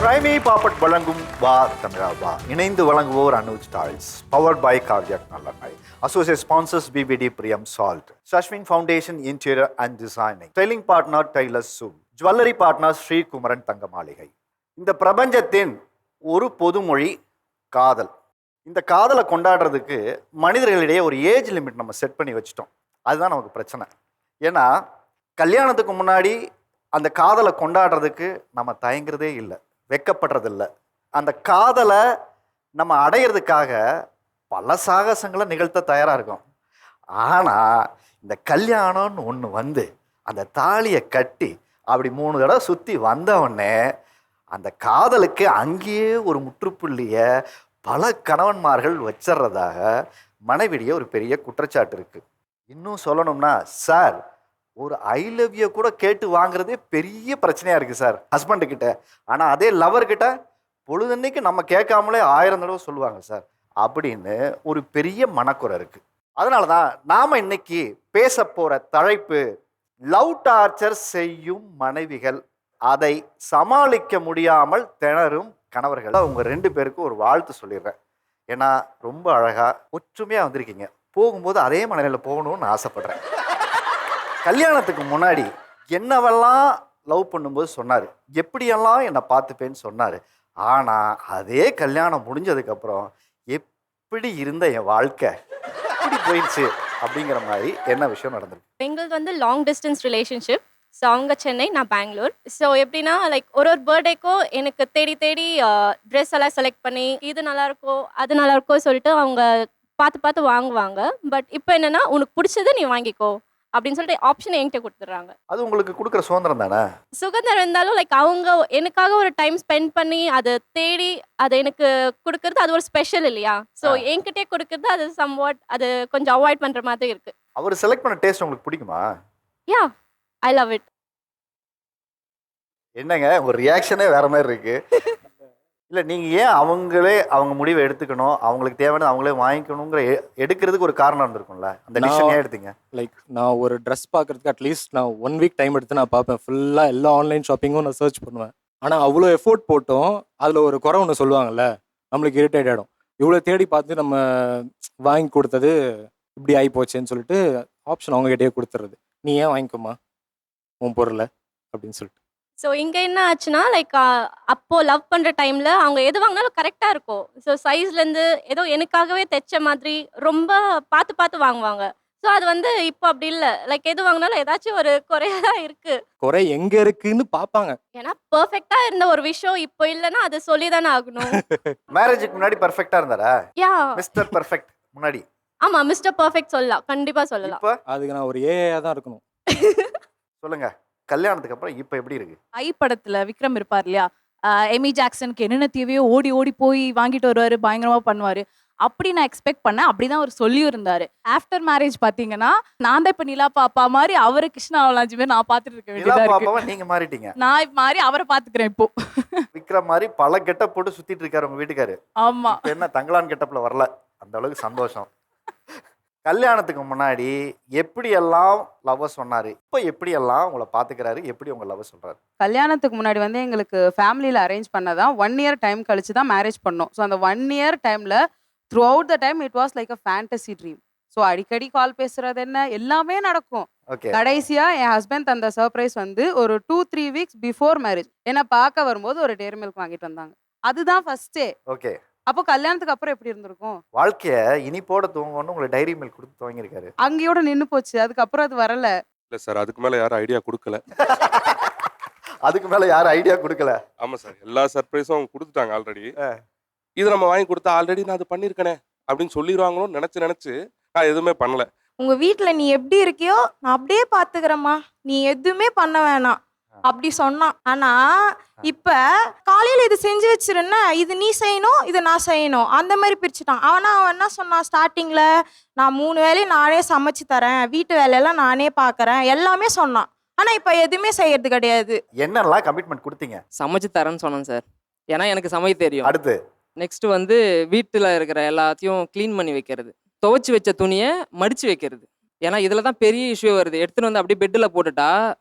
பிரைமி பாப்பட் வழங்கும் வா தமிழா வா. இணைந்து வழங்குவோர் Anuj toys, powered by cardiac நல்லெண்ணெய். அசோசியேட் ஸ்பான்சர்ஸ் பிபிடி Priyam salt, Sashwin foundation interior and designing, tailoring partner tailor zoom, jewellery partner Sri Kumaran Thanga Maligai. இந்த பிரபஞ்சத்தின் ஒரு பொதுமொழி காதல். இந்த காதலை கொண்டாடுறதுக்கு மனிதர்களிடையே ஒரு ஏஜ் லிமிட் நம்ம செட் பண்ணி வச்சுட்டோம். அதுதான் நமக்கு பிரச்சனை. ஏன்னா கல்யாணத்துக்கு முன்னாடி அந்த காதலை கொண்டாடுறதுக்கு நம்ம தயங்குறதே இல்லை, வெக்கப்படுறதில்லை. அந்த காதலை நம்ம அடையிறதுக்காக பல சாகசங்களை நிகழ்த்த தயாராக இருக்கும். ஆனால் இந்த கல்யாணம்னு ஒன்று வந்து அந்த தாலியை கட்டி அப்படி 3 தடவை சுற்றி வந்தவுடனே அந்த காதலுக்கு அங்கேயே ஒரு முற்றுப்புள்ளியை பல கணவன்மார்கள் வச்சிட்றதாக மனைவிடைய ஒரு பெரிய குற்றச்சாட்டு இருக்குது. இன்னும் சொல்லணும்னா, சார் ஒரு ஐ லவ் யூ கூட கேட்டு வாங்குறதே பெரிய பிரச்சனையாக இருக்குது சார் ஹஸ்பண்டுக்கிட்ட. ஆனால் அதே லவர்கிட்ட பொழுதன்னைக்கு நம்ம கேட்காமலே 1000 தடவை சொல்லுவாங்க சார் அப்படின்னு ஒரு பெரிய மனக்குறை இருக்குது. அதனால தான் நாம் இன்னைக்கு பேச போகிற தலைப்பு லவ் டார்ச்சர் செய்யும் மனைவிகள், அதை சமாளிக்க முடியாமல் திணறும் கணவர்கள். உங்கள் 2 பேருக்கும் ஒரு வாழ்த்து சொல்லிடுறேன். ஏன்னா ரொம்ப அழகாக ஒற்றுமையாக வந்திருக்கீங்க. போகும்போது அதே மனநிலையில் போகணும்னு ஆசைப்படுறேன். கல்யாணத்துக்கு முன்னாடி என்னவெல்லாம் லவ் பண்ணும்போது சொன்னார், எப்படியெல்லாம் என்னை பார்த்துப்பேன்னு சொன்னார். ஆனால் அதே கல்யாணம் முடிஞ்சதுக்கப்புறம் எப்படி இருந்த என் வாழ்க்கை இப்படி போயிடுச்சு அப்படிங்கிற மாதிரி என்ன விஷயம் நடந்திருக்கு? எங்களுக்கு வந்து லாங் டிஸ்டன்ஸ் ரிலேஷன்ஷிப். ஸோ அவங்க சென்னை, நான் பெங்களூர். ஸோ எப்படின்னா லைக் ஒரு பர்த்டேக்கோ எனக்கு தேடி தேடி ட்ரெஸ் எல்லாம் செலக்ட் பண்ணி இது நல்லாயிருக்கோ அது நல்லாயிருக்கோ சொல்லிட்டு அவங்க பார்த்து பார்த்து வாங்குவாங்க. பட் இப்போ என்னென்னா, உனக்கு பிடிச்சதை நீ வாங்கிக்கோ அப்படின்னு சொல்லிட்டு ஆப்ஷன் என்கிட்ட கொடுத்துட்றாங்க. அது உங்களுக்கு கொடுக்குற சுதந்திரம் தானே? சுதந்திரம் இருந்தாலும் லைக் அவங்க எனக்காக ஒரு டைம் ஸ்பெண்ட் பண்ணி அதை தேடி அதை எனக்கு கொடுக்கறது அது ஒரு ஸ்பெஷல் இல்லையா? ஸோ என்கிட்டே கொடுக்கறது அது சம்வாட் அது கொஞ்சம் அவாய்ட் பண்ணுற மாதிரி இருக்குது. அவர் செலக்ட் பண்ண டேஸ்ட் உங்களுக்கு பிடிக்குமா? யா, ஐ லவ் இட். என்னங்க ஒரு ரியாக்ஷனே வேற மாதிரி இருக்கு. இல்லை, நீங்கள் ஏன் அவங்க முடிவை எடுத்துக்கணும், அவங்களுக்கு தேவையான அவங்களே வாங்கிக்கணுங்கிற எடுக்கிறதுக்கு ஒரு காரணம் இருந்திருக்கும்ல, அந்த டிசிஷன் ஏன் எடுத்தீங்க? லைக் நான் ஒரு ட்ரெஸ் பார்க்கறதுக்கு அட்லீஸ்ட் நான் 1 வீக் டைம் எடுத்து நான் பார்ப்பேன். ஃபுல்லாக எல்லா ஆன்லைன் ஷாப்பிங்கும் நான் சர்ச் பண்ணுவேன். ஆனால் அவ்வளோ எஃபோர்ட் போட்டோம் அதில் ஒரு குறை ஒன்று சொல்லுவாங்கல்ல, நம்மளுக்கு இரிட்டேட் ஆகிடும். இவ்வளோ தேடி பார்த்து நம்ம வாங்கி கொடுத்தது இப்படி ஆகி போச்சேன்னு சொல்லிட்டு ஆப்ஷன் அவங்ககிட்டயே கொடுத்துறது. நீ ஏன் வாங்கிக்கோமா உன் பொருளை அப்படின்னு சொல்லிட்டு. ஸோ இங்கே என்ன ஆச்சுன்னா லைக் அப்போது லவ் பண்ணுற டைமில் அவங்க எது வாங்கினாலும் கரெக்டாக இருக்கும். ஸோ சைஸ்லேருந்து ஏதோ எனக்காகவே தைச்ச மாதிரி ரொம்ப பார்த்து பார்த்து வாங்குவாங்க. ஸோ அது வந்து இப்போ அப்படி இல்லை. லைக் எது வாங்கினாலும் ஏதாச்சும் ஒரு குறையாக தான் இருக்குது. குறை எங்கே இருக்குன்னு பார்ப்பாங்க. ஏன்னா பர்ஃபெக்டாக இருந்த ஒரு விஷயம் இப்போ இல்லைன்னா அது சொல்லி தானே ஆகணும். மேரேஜுக்கு முன்னாடி பர்ஃபெக்டாக இருந்தாரா? யா, மிஸ்டர் பர்ஃபெக்ட் முன்னாடி. ஆமாம், மிஸ்டர் பர்ஃபெக்ட் சொல்லலாம், கண்டிப்பாக சொல்லலாம். இப்போ அதுக்கு நான் ஒரு ஏஐயாக தான் இருக்கணும். சொல்லுங்க, கல்யாணத்துக்கு அப்புறம் இப்போ எப்படி இருக்கு? ஐ படத்துல விக்ரம் இருப்பார் இல்லையா, எமி ஜாக்சனுக்கு என்னென்ன தேவையோ ஓடி ஓடி போய் வாங்கிட்டு வருவாரு, பயங்கரமா பண்ணுவாரு. அப்படி நான் எக்ஸ்பெக்ட் பண்ணேன். அப்படிதான் அவர் சொல்லியும் இருந்தாரு. ஆஃப்டர் மேரேஜ் பாத்தீங்கன்னா நான் தான் இப்ப நிலா பாப்பா மாதிரி அவரு கிருஷ்ணா அவலாஞ்சி மாதிரி நான் பாத்துட்டு இருக்க நிலா வேண்டியதா பாப்பாவா இருக்கு. நீங்க மாறிட்டீங்க. நான் இப்ப மாதிரி அவரை பாத்துக்கிறேன் இப்போ. விக்ரம் மாதிரி பல கெட்டப் போட்டு சுத்திட்டு இருக்காரு உங்க வீட்டுக்காரு. ஆமா, இப்ப என்ன தங்கலான் கெட்டப்ல வரல, அந்த அளவுக்கு சந்தோஷம். கல்யாணத்துக்கு முன்னாடி எப்படியெல்லாம் லவ் சொன்னாரு, இப்போ எப்படியெல்லாம் உங்களை பாத்துக்கிறாரு, எப்படி உங்க லவ் சொல்றாரு? கல்யாணத்துக்கு முன்னாடி வந்து எங்களுக்கு ஃபேமிலியில் அரேஞ்ச் பண்ணதான் 1 இயர் டைம் கழிச்சு தான் மேரேஜ் பண்ணோம். ஸோ அந்த 1 இயர் டைமில் through out the time it was like a fantasy dream. So அடிக்கடி கால் பேசுறது என்ன எல்லாமே நடக்கும். ஓகே. கடைசியா என் ஹஸ்பண்ட் அந்த சர்ப்ரைஸ் வந்து ஒரு 2-3 வீக்ஸ் பிஃபோர் மேரேஜ் என்னை பார்க்க வரும்போது ஒரு டேரி மில்க் வாங்கிட்டு வந்தாங்க. அதுதான் ஃபர்ஸ்டே. ஓகே. அப்போ கல்யாணத்துக்கு அப்புறம் எப்படி இருந்திருக்கும்? வாழ்க்கைய இனிப்போட தூங்கணும்னு உங்களை டைரி மில்க் கொடுத்து துவங்கியிருக்காரு. அங்கேயோட நின்று போச்சு. அதுக்கப்புறம் அது வரல. இல்லை சார், அதுக்கு மேலே யாரும் ஐடியா கொடுக்கல. அதுக்கு மேல யாரும் ஐடியா கொடுக்கல. ஆமாம் சார், எல்லா சர்ப்ரைஸும் அவங்க கொடுத்துட்டாங்க ஆல்ரெடி. இது நம்ம வாங்கி கொடுத்தா ஆல்ரெடி நான் அது பண்ணியிருக்கேனே அப்படின்னு சொல்லிடுவாங்களோன்னு நினச்சி நான் எதுவுமே பண்ணல. உங்க வீட்ல நீ எப்படி இருக்கியோ நான் அப்படியே பாத்துக்கிறேம்மா, நீ எதுவுமே பண்ண வேணாம் அப்படி சொன்னான். ஆனா இப்ப காலையில இது செஞ்சு வச்சிருன்னா இது நீ செய்யணும் இது நான் செய்யணும் அந்த மாதிரி பிரிச்சுட்டான். அவன் என்ன சொன்னான் ஸ்டார்டிங்ல, நான் 3 வேலையும் நானே சமைச்சு தரேன், வீட்டு வேலையெல்லாம் நானே பாக்குறேன் எல்லாமே சொன்னான். ஆனா இப்ப எதுவுமே செய்யறது கிடையாது. என்னெல்லாம் கமிட்மெண்ட் கொடுத்தீங்க? சமைச்சு தரேன்னு சொன்னேன் சார், ஏன்னா எனக்கு சமைக்க தெரியும். அடுத்து நெக்ஸ்ட் வந்து வீட்டில் இருக்கிற எல்லாத்தையும் க்ளீன் பண்ணி வைக்கிறது, துவைச்சி வச்ச துணியை மடித்து வைக்கிறது. ஏன்னா இதில் தான் பெரிய இஷ்யூ வருது. எடுத்துகிட்டு வந்து அப்படியே பெட்டில் போட்டுட்டா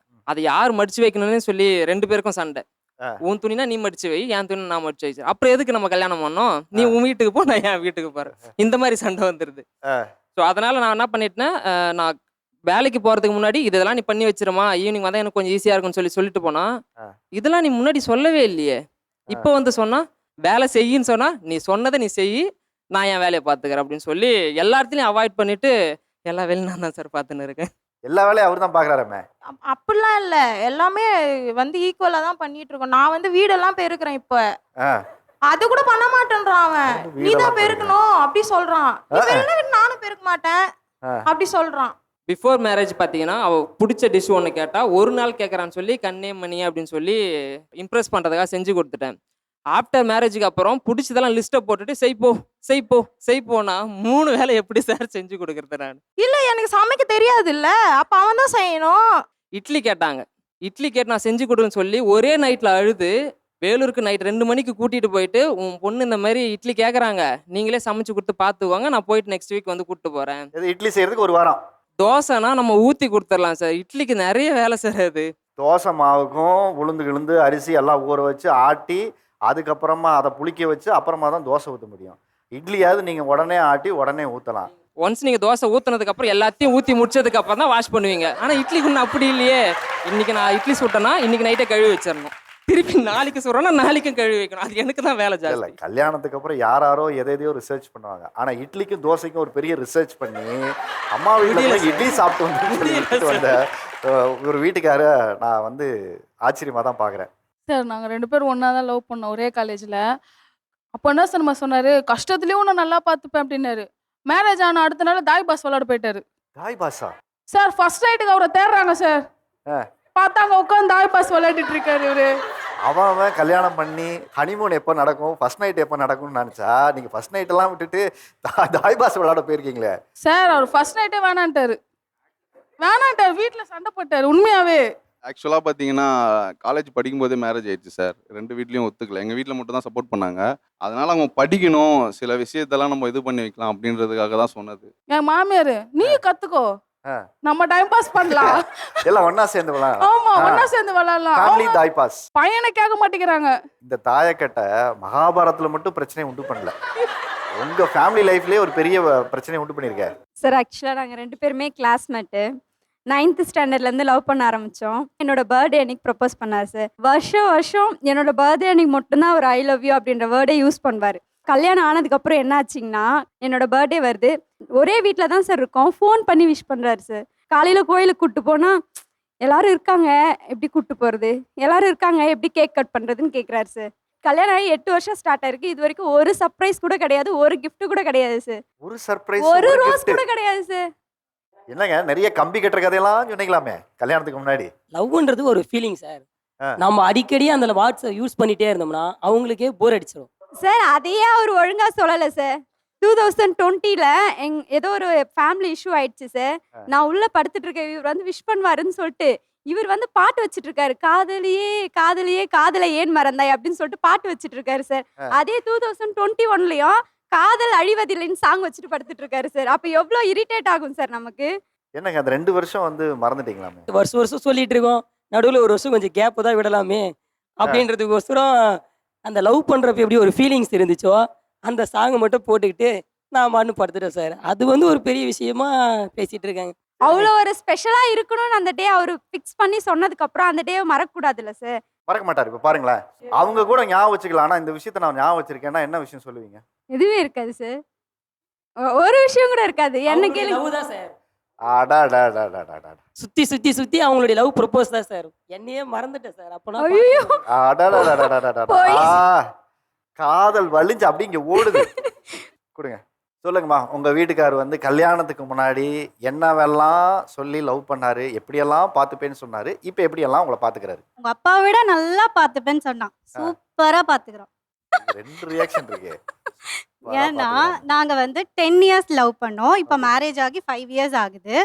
அதை யார் மடித்து வைக்கணும்னு சொல்லி 2 பேருக்கும் சண்டை. உன் துணினா நீ மடிச்சு வை, என் துணி நான் மடிச்சு வை. அப்புறம் எதுக்கு நம்ம கல்யாணம் பண்ணோம்? நீ உன் வீட்டுக்கு போ, நான் என் வீட்டுக்கு போறேன். இந்த மாதிரி சண்டை வந்துருது. ஸோ அதனால நான் என்ன பண்ணிட்டேன்னா, நான் வேலைக்கு போறதுக்கு முன்னாடி இதெல்லாம் நீ பண்ணி வச்சிருமா, ஈவினிங் வந்தா எனக்கு கொஞ்சம் ஈஸியா இருக்கும்னு சொல்லிட்டு போனா, இதெல்லாம் நீ முன்னாடி சொல்லவே இல்லையே, இப்போ வந்து சொன்னா வேலை செய்யின்னு சொன்னா நீ சொன்னதை நீ செய், நான் என் வேலையை பார்த்துக்கிறேன் அப்படின்னு சொல்லி எல்லாத்தையும் அவாய்ட் பண்ணிட்டு எல்லா வேலையும் நான் தான் சார் பார்த்துன்னு இருக்கேன். எல்லா வேலையும் அவர் தான் பார்க்குறாருமே. அப்படிலாம் இல்ல, எல்லாமே வந்து ஈக்குவலா தான் பண்ணிட்டு இருக்கோம். நான் வந்து வீடெல்லாம் பெருக்கிறேன் இப்ப, அது கூட பண்ண மாட்டேன்றான் அவன். நீ தான் பெருக்கணும் அப்படி சொல்றான். நீ பெருக்கினா நானும் பெருக்க மாட்டேன் அப்படி சொல்றான். பிஃபோர் மேரேஜ் பார்த்தீங்கன்னா அவள் பிடிச்ச டிஷ் ஒன்று கேட்டால் ஒரு நாள் கேட்குறான்னு சொல்லி கண்ணே மணி அப்படின்னு சொல்லி இம்ப்ரெஸ் பண்ணுறதுக்காக செஞ்சு கொடுத்துட்டேன். ஆஃப்டர் மேரேஜுக்கு அப்புறம் பிடிச்சதெல்லாம் லிஸ்ட்டை போட்டுட்டு செய்ப்போனா 3 வேலை எப்படி சார் செஞ்சு கொடுக்குறது நான்? இல்ல எனக்கு சமைக்க தெரியாது இல்ல, அப்ப அவன் தான் செய்யணும். இட்லி கேட்டாங்க, இட்லி கேட்டு நான் செஞ்சு கொடுன்னு சொல்லி ஒரே நைட்டில் அழுது வேலூருக்கு நைட் 2 மணிக்கு கூட்டிகிட்டு போயிட்டு, உன் பொண்ணு இந்த மாதிரி இட்லி கேட்குறாங்க, நீங்களே சமைச்சு கொடுத்து பார்த்துவாங்க, நான் போயிட்டு நெக்ஸ்ட் வீக் வந்து கூப்பிட்டு போகிறேன். இட்லி செய்யறதுக்கு 1 வாரம். தோசைனா நம்ம ஊற்றி கொடுத்துடலாம் சார், இட்லிக்கு நிறைய வேலை சார். அது தோசை மாவுக்கும் உளுந்து அரிசி எல்லாம் ஊற வச்சு ஆட்டி அதுக்கப்புறமா அதை புளிக்க வச்சு அப்புறமா தான் தோசை ஊற்ற முடியும். இட்லியாவது நீங்கள் உடனே ஆட்டி உடனே ஊற்றலாம். ஒன்ஸ் நீங்கள் தோசை ஊற்றுனதுக்கு அப்புறம் எல்லாத்தையும் ஊற்றி முடிச்சதுக்கு அப்புறம் தான் வாஷ் பண்ணுவீங்க. ஆனால் இட்லிக்கு இன்னும் அப்படி இல்லையே. இன்னைக்கு நான் இட்லி சுட்டேன்னா இன்னைக்கு நைட்டே கழுவி வச்சிடணும், திருப்பி நாளைக்கு சுடுறோன்னா நாளைக்கும் கழுவி வைக்கணும். அது எனக்கு தான் வேலை இல்லை, ஜாஸ்தி. கல்யாணத்துக்கு அப்புறம் யாரோ எதையோ ரிசர்ச் பண்ணுவாங்க. ஆனால் இட்லிக்கும் தோசைக்கும் ஒரு பெரிய ரிசர்ச் பண்ணி அம்மா வீட்டில் இட்லி சாப்பிட்டு வந்து வந்த ஒரு வீட்டுக்கார நான் வந்து ஆச்சரியமாக தான் பார்க்குறேன். சார் நாங்கள் 2 பேரும் ஒன்றா தான் லவ் பண்ணோம் ஒரே காலேஜில். அப்போ என்ன சார் நம்ம சொன்னார், கஷ்டத்துலேயும் உன்னை நல்லா பார்த்துப்பேன் அப்படின்னாரு. மேரேஜ் ஆன அடுத்த நாள் தாய் பாஸ் விளாட போயிட்டாரு. தாய் பாஸா? சார் ஃபர்ஸ்ட் நைட்டுக்கு அவரை தேடுறாங்க சார். பார்த்தாங்க உட்காந்து தாய் பாஸ் விளையாடிட்டு இருக்காரு இவரு. அவன் கல்யாணம் பண்ணி ஹனிமூன் எப்போ நடக்கும், ஃபர்ஸ்ட் நைட் எப்போ நடக்கும்னு நினச்சா நீங்கள் ஃபர்ஸ்ட் நைட்டெல்லாம் விட்டுட்டு தாய் பாஸ் விளாட போயிருக்கீங்களே. சார் அவர் ஃபர்ஸ்ட் நைட்டே வேணான்ட்டாரு, வீட்டில் சண்டை போட்டார் உண்மையாவே. ஆக்சுவலாக பார்த்தீங்கன்னா காலேஜ் படிக்கும்போதே மேரேஜ் ஆயிடுச்சு சார். 2 வீட்லேயும் ஒத்துக்கல. எங்கள் வீட்டில் மட்டும் தான் சப்போர்ட் பண்ணாங்க. அதனால அவங்க படிக்கணும், சில விஷயத்தெல்லாம் நம்ம இது பண்ணி வைக்கலாம் அப்படின்றதுக்காக தான் சொன்னது. என் மாமியார் நீ கற்றுக்கோ, நம்ம டைம் பாஸ் பண்ணலாம், எல்லாம் ஒன்றா சேர்ந்து விளாடலாம். ஆமா ஒன்றா சேர்ந்து விளாடலாம். ஃபேமிலி தாய் பாஸ். பையனை கேட்க மாட்டேங்கிறாங்க. இந்த தாயக்கட்டை மகாபாரத்தில் மட்டும் பிரச்சனை உண்டு பண்ணல, உங்கள் ஃபேமிலி லைஃப்லேயே ஒரு பெரிய பிரச்சனை உண்டு பண்ணியிருக்கேன். சார் ஆக்சுவலாக நாங்கள் 2 பேருமே கிளாஸ்மேட்டு. 9th ஸ்டாண்டர்ட்லேருந்து லவ் பண்ண ஆரம்பித்தோம். என்னோட பர்த்டே அன்னைக்கு ப்ரப்போஸ் பண்ணார் சார். வருஷம் என்னோட பர்த்டே அன்னைக்கு மட்டும்தான் அவர் ஐ லவ் யூ அப்படின்ற வேர்டே யூஸ் பண்ணுவார். கல்யாணம் ஆனதுக்கப்புறம் என்ன ஆச்சுங்கன்னா, என்னோட பர்த்டே வருது, ஒரே வீட்டில் தான் சார் இருக்கோம், ஃபோன் பண்ணி விஷ் பண்ணுறாரு சார். காலையில் கோயிலுக்கு கூப்பிட்டு போனால் எல்லாரும் இருக்காங்க எப்படி கூப்பிட்டு போகிறது, எல்லாரும் இருக்காங்க எப்படி கேக் கட் பண்ணுறதுன்னு கேட்குறாரு சார். கல்யாணம் ஆகி 8 வருஷம் ஸ்டார்ட் ஆயிருக்கு, இது வரைக்கும் ஒரு சர்ப்ரைஸ் கூட கிடையாது, ஒரு கிஃப்ட் கூட கிடையாது சார், ஒரு சர்ப்ரைஸ், ஒரு ரோஸ் கூட கிடையாது சார். என்னங்க நிறைய கம்பி கட்டுற கதையெல்லாம் சொன்னீங்களாமே கல்யாணத்துக்கு முன்னாடி. லவ்ன்றது ஒரு ஃபீலிங் சார். நம்ம அடிக்கடி அந்த வாட்ஸை யூஸ் பண்ணிட்டே இருந்தோம்னா அவங்களுக்கே போர் அடிச்சிடும் சார். அதையே அவர் ஒழுங்கா சொல்லலை சார். 2020ல் ஏதோ ஒரு ஃபேமிலி இஷ்யூ ஆயிடுச்சு சார். நான் உள்ள படுத்துட்டு இருக்கேன், இவர் வந்து விஷ் பண்ணுவாருன்னு சொல்லிட்டு இவர் வந்து பாட்டு வச்சுட்டு இருக்காரு, காதலியே காதலியே காதலை ஏன் மறந்தாய் அப்படின்னு சொல்லிட்டு பாட்டு வச்சுட்டு இருக்காரு சார். அதே 2021லயும் காதல் அழிவதில்லைன்னு சாங் வச்சுட்டு படுத்துட்டு இருக்காரு சார். அப்ப எவ்வளவு இரிட்டேட் ஆகும் சார் நமக்கு. என்னங்க அந்த 2 வருஷம் வந்து மறந்துட்டீங்களாமே? வருஷம் சொல்லிட்டு இருக்கோம், நடுவில் ஒரு வருஷம் கொஞ்சம் கேப் தான் விடலாமே அப்படின்றதுக்கோசரம் அந்த லவ் பண்றப்ப எப்படி ஒரு ஃபீலிங்ஸ் இருந்துச்சோ அந்த சாங்கை மட்டும் போட்டுக்கிட்டு நான் மாட்டு படுத்துட்டேன் சார். அது வந்து ஒரு பெரிய விஷயமா பேசிட்டு இருக்காங்க. அவ்வளோ ஒரு ஸ்பெஷலா இருக்கணும்னு அந்த டே அவர் ஃபிக்ஸ் பண்ணி சொன்னதுக்கு அப்புறம் அந்த டே மறக்கக்கூடாதுல்ல சார். மறக்க மாட்டாரு. இப்ப பாருங்களேன், அவங்க கூட ஞாபகம் வச்சுக்கலாம். ஆனா இந்த விஷயத்த நான் ஞாபகம் வச்சிருக்கேன்னா என்ன விஷயம் சொல்லுவீங்க? எதுவே இருக்காது சார், ஒரு விஷயம் கூட இருக்காது. என்ன கேள்வி லவ் தான் சார். சுத்தி சுத்தி சுத்தி அவங்களுடைய லவ் ப்ரொபோஸ் தான் சார். என்னையே மறந்துட்டேன் சார். அப்பனா காதல் வலிஞ்சு அப்படி இங்க ஓடுது. கொடுங்க சொல்லுங்கம்மா, உங்க வீட்டுக்காரர் வந்து கல்யாணத்துக்கு முன்னாடி என்னவெல்லாம் சொல்லி லவ் பண்ணாரு, எப்படியெல்லாம் பார்த்துப்பேன்னு சொன்னாரு, இப்போ எப்படியெல்லாம் உங்களை பாத்துக்கிறாரு? உங்க அப்பாவை விட நல்லா பார்த்துப்பேன்னு சொன்னான். சூப்பரா பாத்துக்கிறோம். 2 ரியாக்ஷன் இருக்கு. ஏன்னா நாங்க வந்து 10 இயர்ஸ் லவ் பண்ணோம். இப்ப மேரேஜ் ஆகி 5 இயர்ஸ் ஆகுது.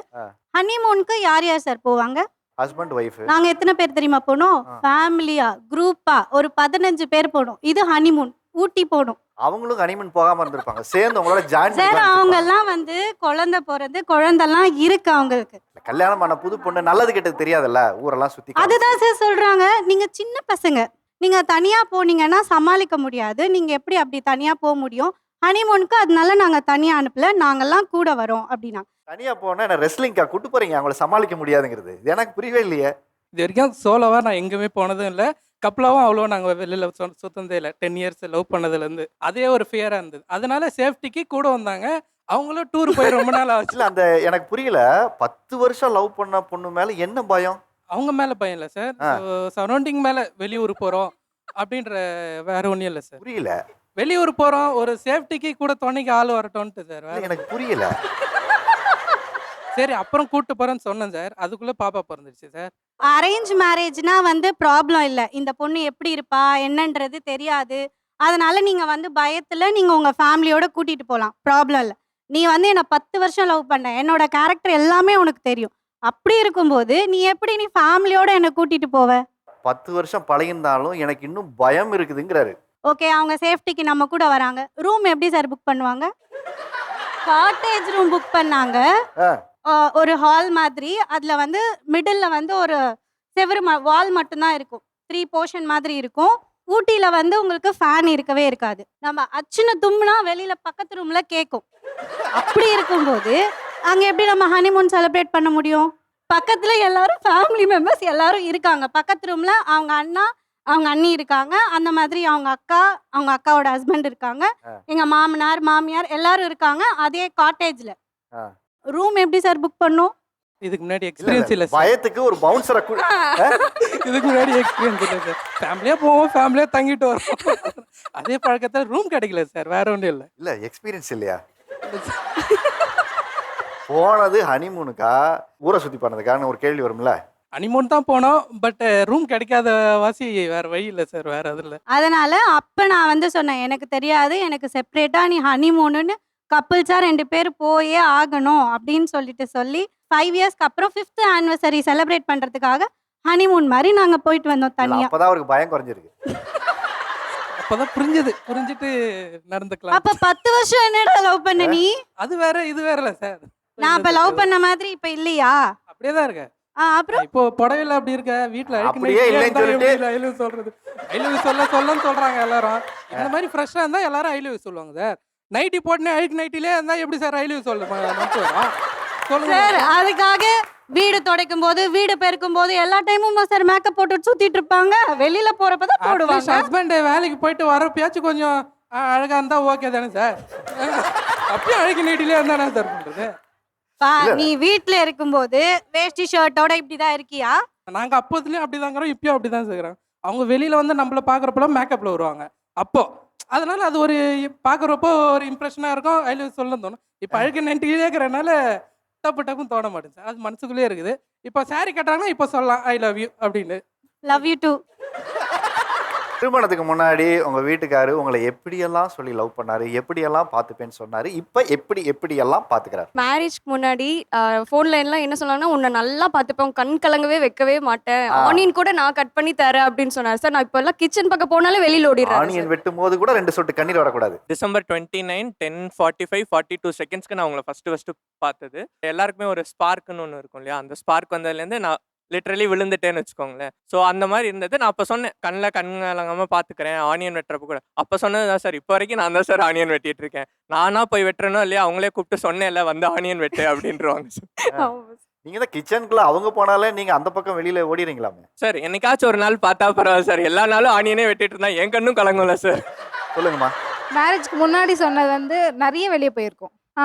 ஹனிமூனுக்கு யார் யார் சார் போவாங்க? Husband wife. நாங்க எத்தனை பேர் தெரியுமா போனோம்? ஃபேமிலியா குரூப்பா ஒரு 15 பேர் போனோம். இது ஹனிமூன். ஊட்டி போனோம். அவங்களும் ஹனிமூன் போகாம இருந்திருப்பாங்க, சேர்ந்து உங்களோட ஜாயின் சார். அவங்க எல்லாம் வந்து குழந்தை போறது, குழந்தெல்லாம் இருக்கு அவங்களுக்கு. கல்யாணம் பண்ண புது பொண்ணு நல்லது கெட்டது தெரியாதுல்ல, ஊரெல்லாம் சுத்தி. அதுதான் சார் சொல்றாங்க, நீங்க சின்ன பசங்க, நீங்கள் தனியாக போனீங்கன்னா சமாளிக்க முடியாது. நீங்கள் எப்படி அப்படி தனியாக போக முடியும்? ஹனிமூனுக்கு அதனால நாங்கள் தனியாக அனுப்பல, நாங்கள்லாம் கூட வரோம் அப்படின்னா. தனியா போனா என்ன ரெஸ்லிங்கா கூட்டு போறீங்க, அவங்கள சமாளிக்க முடியாதுங்கிறது இது எனக்கு புரியவே இல்லையே. இது வரைக்கும் சோலோவாக நான் எங்கேயுமே போனதும் இல்லை, கப்பலாகவும் அவ்வளோ நாங்கள் வெளியில் சுத்தந்தே இல்லை. 10 இயர்ஸ் லவ் பண்ணதுலேருந்து அதே ஒரு ஃபியராக இருந்தது. அதனால சேஃப்டிக்கு கூட வந்தாங்க. அவங்களும் டூர் போய் ரொம்ப நாள் ஆச்சு. இல்ல அந்த எனக்கு புரியல, 10 வருஷம் லவ் பண்ண பொண்ணு மேல என்ன பயம்? அவங்க மேலே பயம் இல்லை சார், சரௌண்டிங் மேலே. வெளியூர் போகிறோம் அப்படின்ற வேற ஒன்றும் இல்லை சார். புரியல. வெளியூர் போகிறோம், ஒரு சேஃப்டிக்கு கூட துணைக்கு ஆள் வரட்டும்ன்ட்டு சார். இல்ல, எனக்கு புரியல. சரி அப்புறம் கூட்டு போகிறேன்னு சொன்னேன் சார், அதுக்குள்ளே பாப்பா பிறந்துருச்சு சார். அரேஞ்ச் மேரேஜ்னா வந்து ப்ராப்ளம் இல்லை. இந்த பொண்ணு எப்படி இருப்பா என்னன்றது தெரியாது. அதனால நீங்கள் வந்து பயத்தில் நீங்கள் உங்கள் ஃபேமிலியோட கூட்டிகிட்டு போகலாம், ப்ராப்ளம் இல்லை. நீ வந்து என்னை 10 வருஷம் லவ் பண்ண, என்னோட கேரக்டர் எல்லாமே உனக்கு தெரியும். அப்படி இருக்கும்போது நீ எப்படி நீ ஃபேமிலியோட என்னை கூட்டிகிட்டு போவ? 10 வருஷம் பழகிருந்தாலும் எனக்கு இன்னும் பயம் இருக்குதுங்கிறாரு. ஓகே, அவங்க சேஃப்டிக்கு நம்ம கூட வராங்க. ரூம் எப்படி சார் புக் பண்ணுவாங்க? காட்டேஜ் ரூம் புக் பண்ணாங்க. ஒரு ஹால் மாதிரி, அதில் வந்து மிடில் வந்து ஒரு செவரு வால் மட்டும்தான் இருக்கும். 3 போர்ஷன் மாதிரி இருக்கும். ஊட்டியில் வந்து உங்களுக்கு ஃபேன் இருக்கவே இருக்காது. நம்ம அச்சுன்னு தும்னா வெளியில் பக்கத்து ரூமில் கேட்கும். அப்படி இருக்கும்போது அங்கே எப்படி நம்ம ஹனிமூன் செலிப்ரேட் பண்ண முடியும்? பக்கத்தில் எல்லாரும் ஃபேமிலி மெம்பர்ஸ் எல்லாரும் இருக்காங்க. பக்கத்து ரூமில் அவங்க அண்ணா அவங்க அண்ணி இருக்காங்க, அந்த மாதிரி அவங்க அக்கா அவங்க அக்காவோட ஹஸ்பண்ட் இருக்காங்க, எங்கள் மாமனார் மாமியார் எல்லாரும் இருக்காங்க அதே காட்டேஜில். ரூம் எப்படி சார் புக் பண்ணும்? இதுக்கு முன்னாடி எக்ஸ்பீரியன்ஸ் இல்லை சார். பயத்துக்கு ஒரு பவுன்சரை இதுக்கு முன்னாடி எக்ஸ்பீரியன்ஸ் இல்லை சார். ஃபேமிலியாக போவோம், ஃபேமிலியாக தங்கிட்டு வரோம். அதே பழக்கத்தில் ரூம் கிடைக்கல சார், வேற ஒன்றும் இல்லை. இல்ல எக்ஸ்பீரியன்ஸ் இல்லையா? போனது ஹனிமூனுக்கா ஊரை சுத்தி பண்ணதுக்கான ஒரு கேள்வி வரும்ல. ஹனிமூன் தான் போனோம், பட் ரூம் கிடைக்காத வாசி வேற வழி இல்லை சார், வேற அது இல்லை. அதனால அப்போ நான் வந்து சொன்னேன், எனக்கு தெரியாது, எனக்கு செப்பரேட்டாக நீ ஹனிமூனுன்னு கப்புள்ஸாக 2 பேர் போயே ஆகணும் அப்படின்னு சொல்லி 5 இயர்ஸ்க்கு அப்புறம் 5th ஆனிவர்சரி செலிப்ரேட் பண்ணுறதுக்காக ஹனிமூன் மாதிரி நாங்கள் போயிட்டு வந்தோம் தனியாக. அப்பதான் அவருக்கு பயம் குறைஞ்சிருக்கு. அப்பதான் புரிஞ்சுட்டு நடந்துக்கலாம். அப்போ 10 வருஷம் என்னடா லவ் பண்ண நீ? அது வேற இது வேறல சார். நான் அப்போ லவ் பண்ண மாதிரி இப்போ இல்லையா? அப்படியே தான் இருக்க. அப்புறம் இப்போ புடவையில அப்படி இருக்க, வீட்டுல அப்படியே இல்லைன்னு சொல்லிட்டு ஐ லவ் சொல்றது, ஐ லவ் சொல்லன்னு சொல்றாங்க எல்லாரும். இந்த மாதிரி ஃப்ரெஷ்ஷா இருந்தா எல்லாரும் ஐ லவ் சொல்லுவாங்க சார். நைட்டி போட்டுனே அழுக்கு நைட்டிலே இருந்தா எப்படி சார் ஐ லவ் சொல்லுங்க சார்? அதுக்காக வீடு துடைக்கும் போது வீடு பெருக்கும் போது எல்லா டைமும் சார் மேக்கப் போட்டு சுத்திட்டு இருப்பாங்க. வெளியில போறப்பதான் போடுவாங்க. ஹஸ்பண்ட் வேலைக்கு போயிட்டு வரப்பயாச்சும் கொஞ்சம் அழகா இருந்தா ஓகே தானே சார். அப்படியே அழுக்கு நைட்டிலே இருந்தா சார் பண்றது? நீ வீட்டுல இருக்கும்போது வேஷ்டி ஷர்ட்டோட இப்படிதான் இருக்கியா? நாங்க அப்போதுலயும் அப்படிதாங்கிறோம், இப்பயும் அப்படிதான் செய்யறோம். அவங்க வெளியில வந்து நம்மள பாக்குறப்பெல்லாம் மேக்கப்ல வருவாங்க. அப்போ அதனால அது ஒரு பாக்குறப்போ ஒரு இம்ப்ரெஷனா இருக்கும், ஐ லவ் சொல்ல தோணும். இப்ப அழுக்கு நைட்டிலே இருக்கிறனால டப்புன்னு தோண மாட்டேங்குது, அது மனசுக்குள்ளே இருக்குது. இப்போ சாரி கட்டுறாங்கன்னா இப்போ சொல்லலாம் ஐ லவ் யூ அப்படின்னு. Love you too. திருமணத்துக்கு முன்னாடி உங்க வீட்டுக்காரு உங்களை எப்படியெல்லாம் சொல்லி லவ் பண்ணாரு, எப்படியெல்லாம் பார்த்துப்பேன்னு சொன்னாரு, இப்போ எப்படியெல்லாம் பார்த்துக்கிறாரு? மேரேஜ்க்கு முன்னாடி ஃபோன்ல எல்லாம் என்ன சொன்னாங்கன்னா, உன்னை நல்லா பார்த்துப்பேன், கண் கலங்கவே வைக்கவே மாட்டேன், ஆனியன் கூட நான் கட் பண்ணி தரேன் அப்படின்னு சொன்னார் சார். நான் இப்போ எல்லாம் கிச்சன் பக்கம் போனாலே வெளியில் ஓடிடுறேன். ஆனியன் வெட்டும் போது கூட 2 சொட்டு கண்ணீர் வரக்கூடாது. December 29, 10:45, 42 செகண்ட்ஸ்க்கு நான் உங்களை ஃபர்ஸ்ட் பார்த்தது. எல்லாருக்குமே ஒரு ஸ்பார்க்குன்னு ஒன்று இருக்கும் இல்லையா, அந்த ஸ்பார்க் வந்ததுலேருந்து நான் லிட்ரலி விழுந்துட்டேன்னு வச்சுக்கோங்களேன். ஸோ அந்த மாதிரி இருந்தது. நான் அப்போ சொன்னேன், கண்கலங்காமல் பார்த்துக்கிறேன் ஆனியன் வெட்டுறப்ப கூட. அப்போ சொன்னது தான் சார், இப்போ வரைக்கும் நான் தான் சார் ஆனியன் வெட்டிட்டு இருக்கேன். நானா போய் வெட்டுறனோ இல்லையா, அவங்களே கூப்பிட்டு சொன்னேன்ல வந்து ஆனியன் வெட்டு அப்படின்றவாங்க சார். நீங்க தான் கிச்சனுக்குள்ள அவங்க போனாலே நீங்க அந்த பக்கம் வெளியில ஓடிறீங்களாமே சார். என்னைக்காச்சும் ஒரு நாள் பார்த்தா பரவாயில்ல சார், எல்லா நாளும் ஆனியனே வெட்டிட்டு இருந்தா என் கண்ணும் கலங்கும்ல சார். சொல்லுங்கம்மா. மேரேஜ்க்கு முன்னாடி சொன்னது வந்து நிறைய வெளியே போயிருக்கோம்,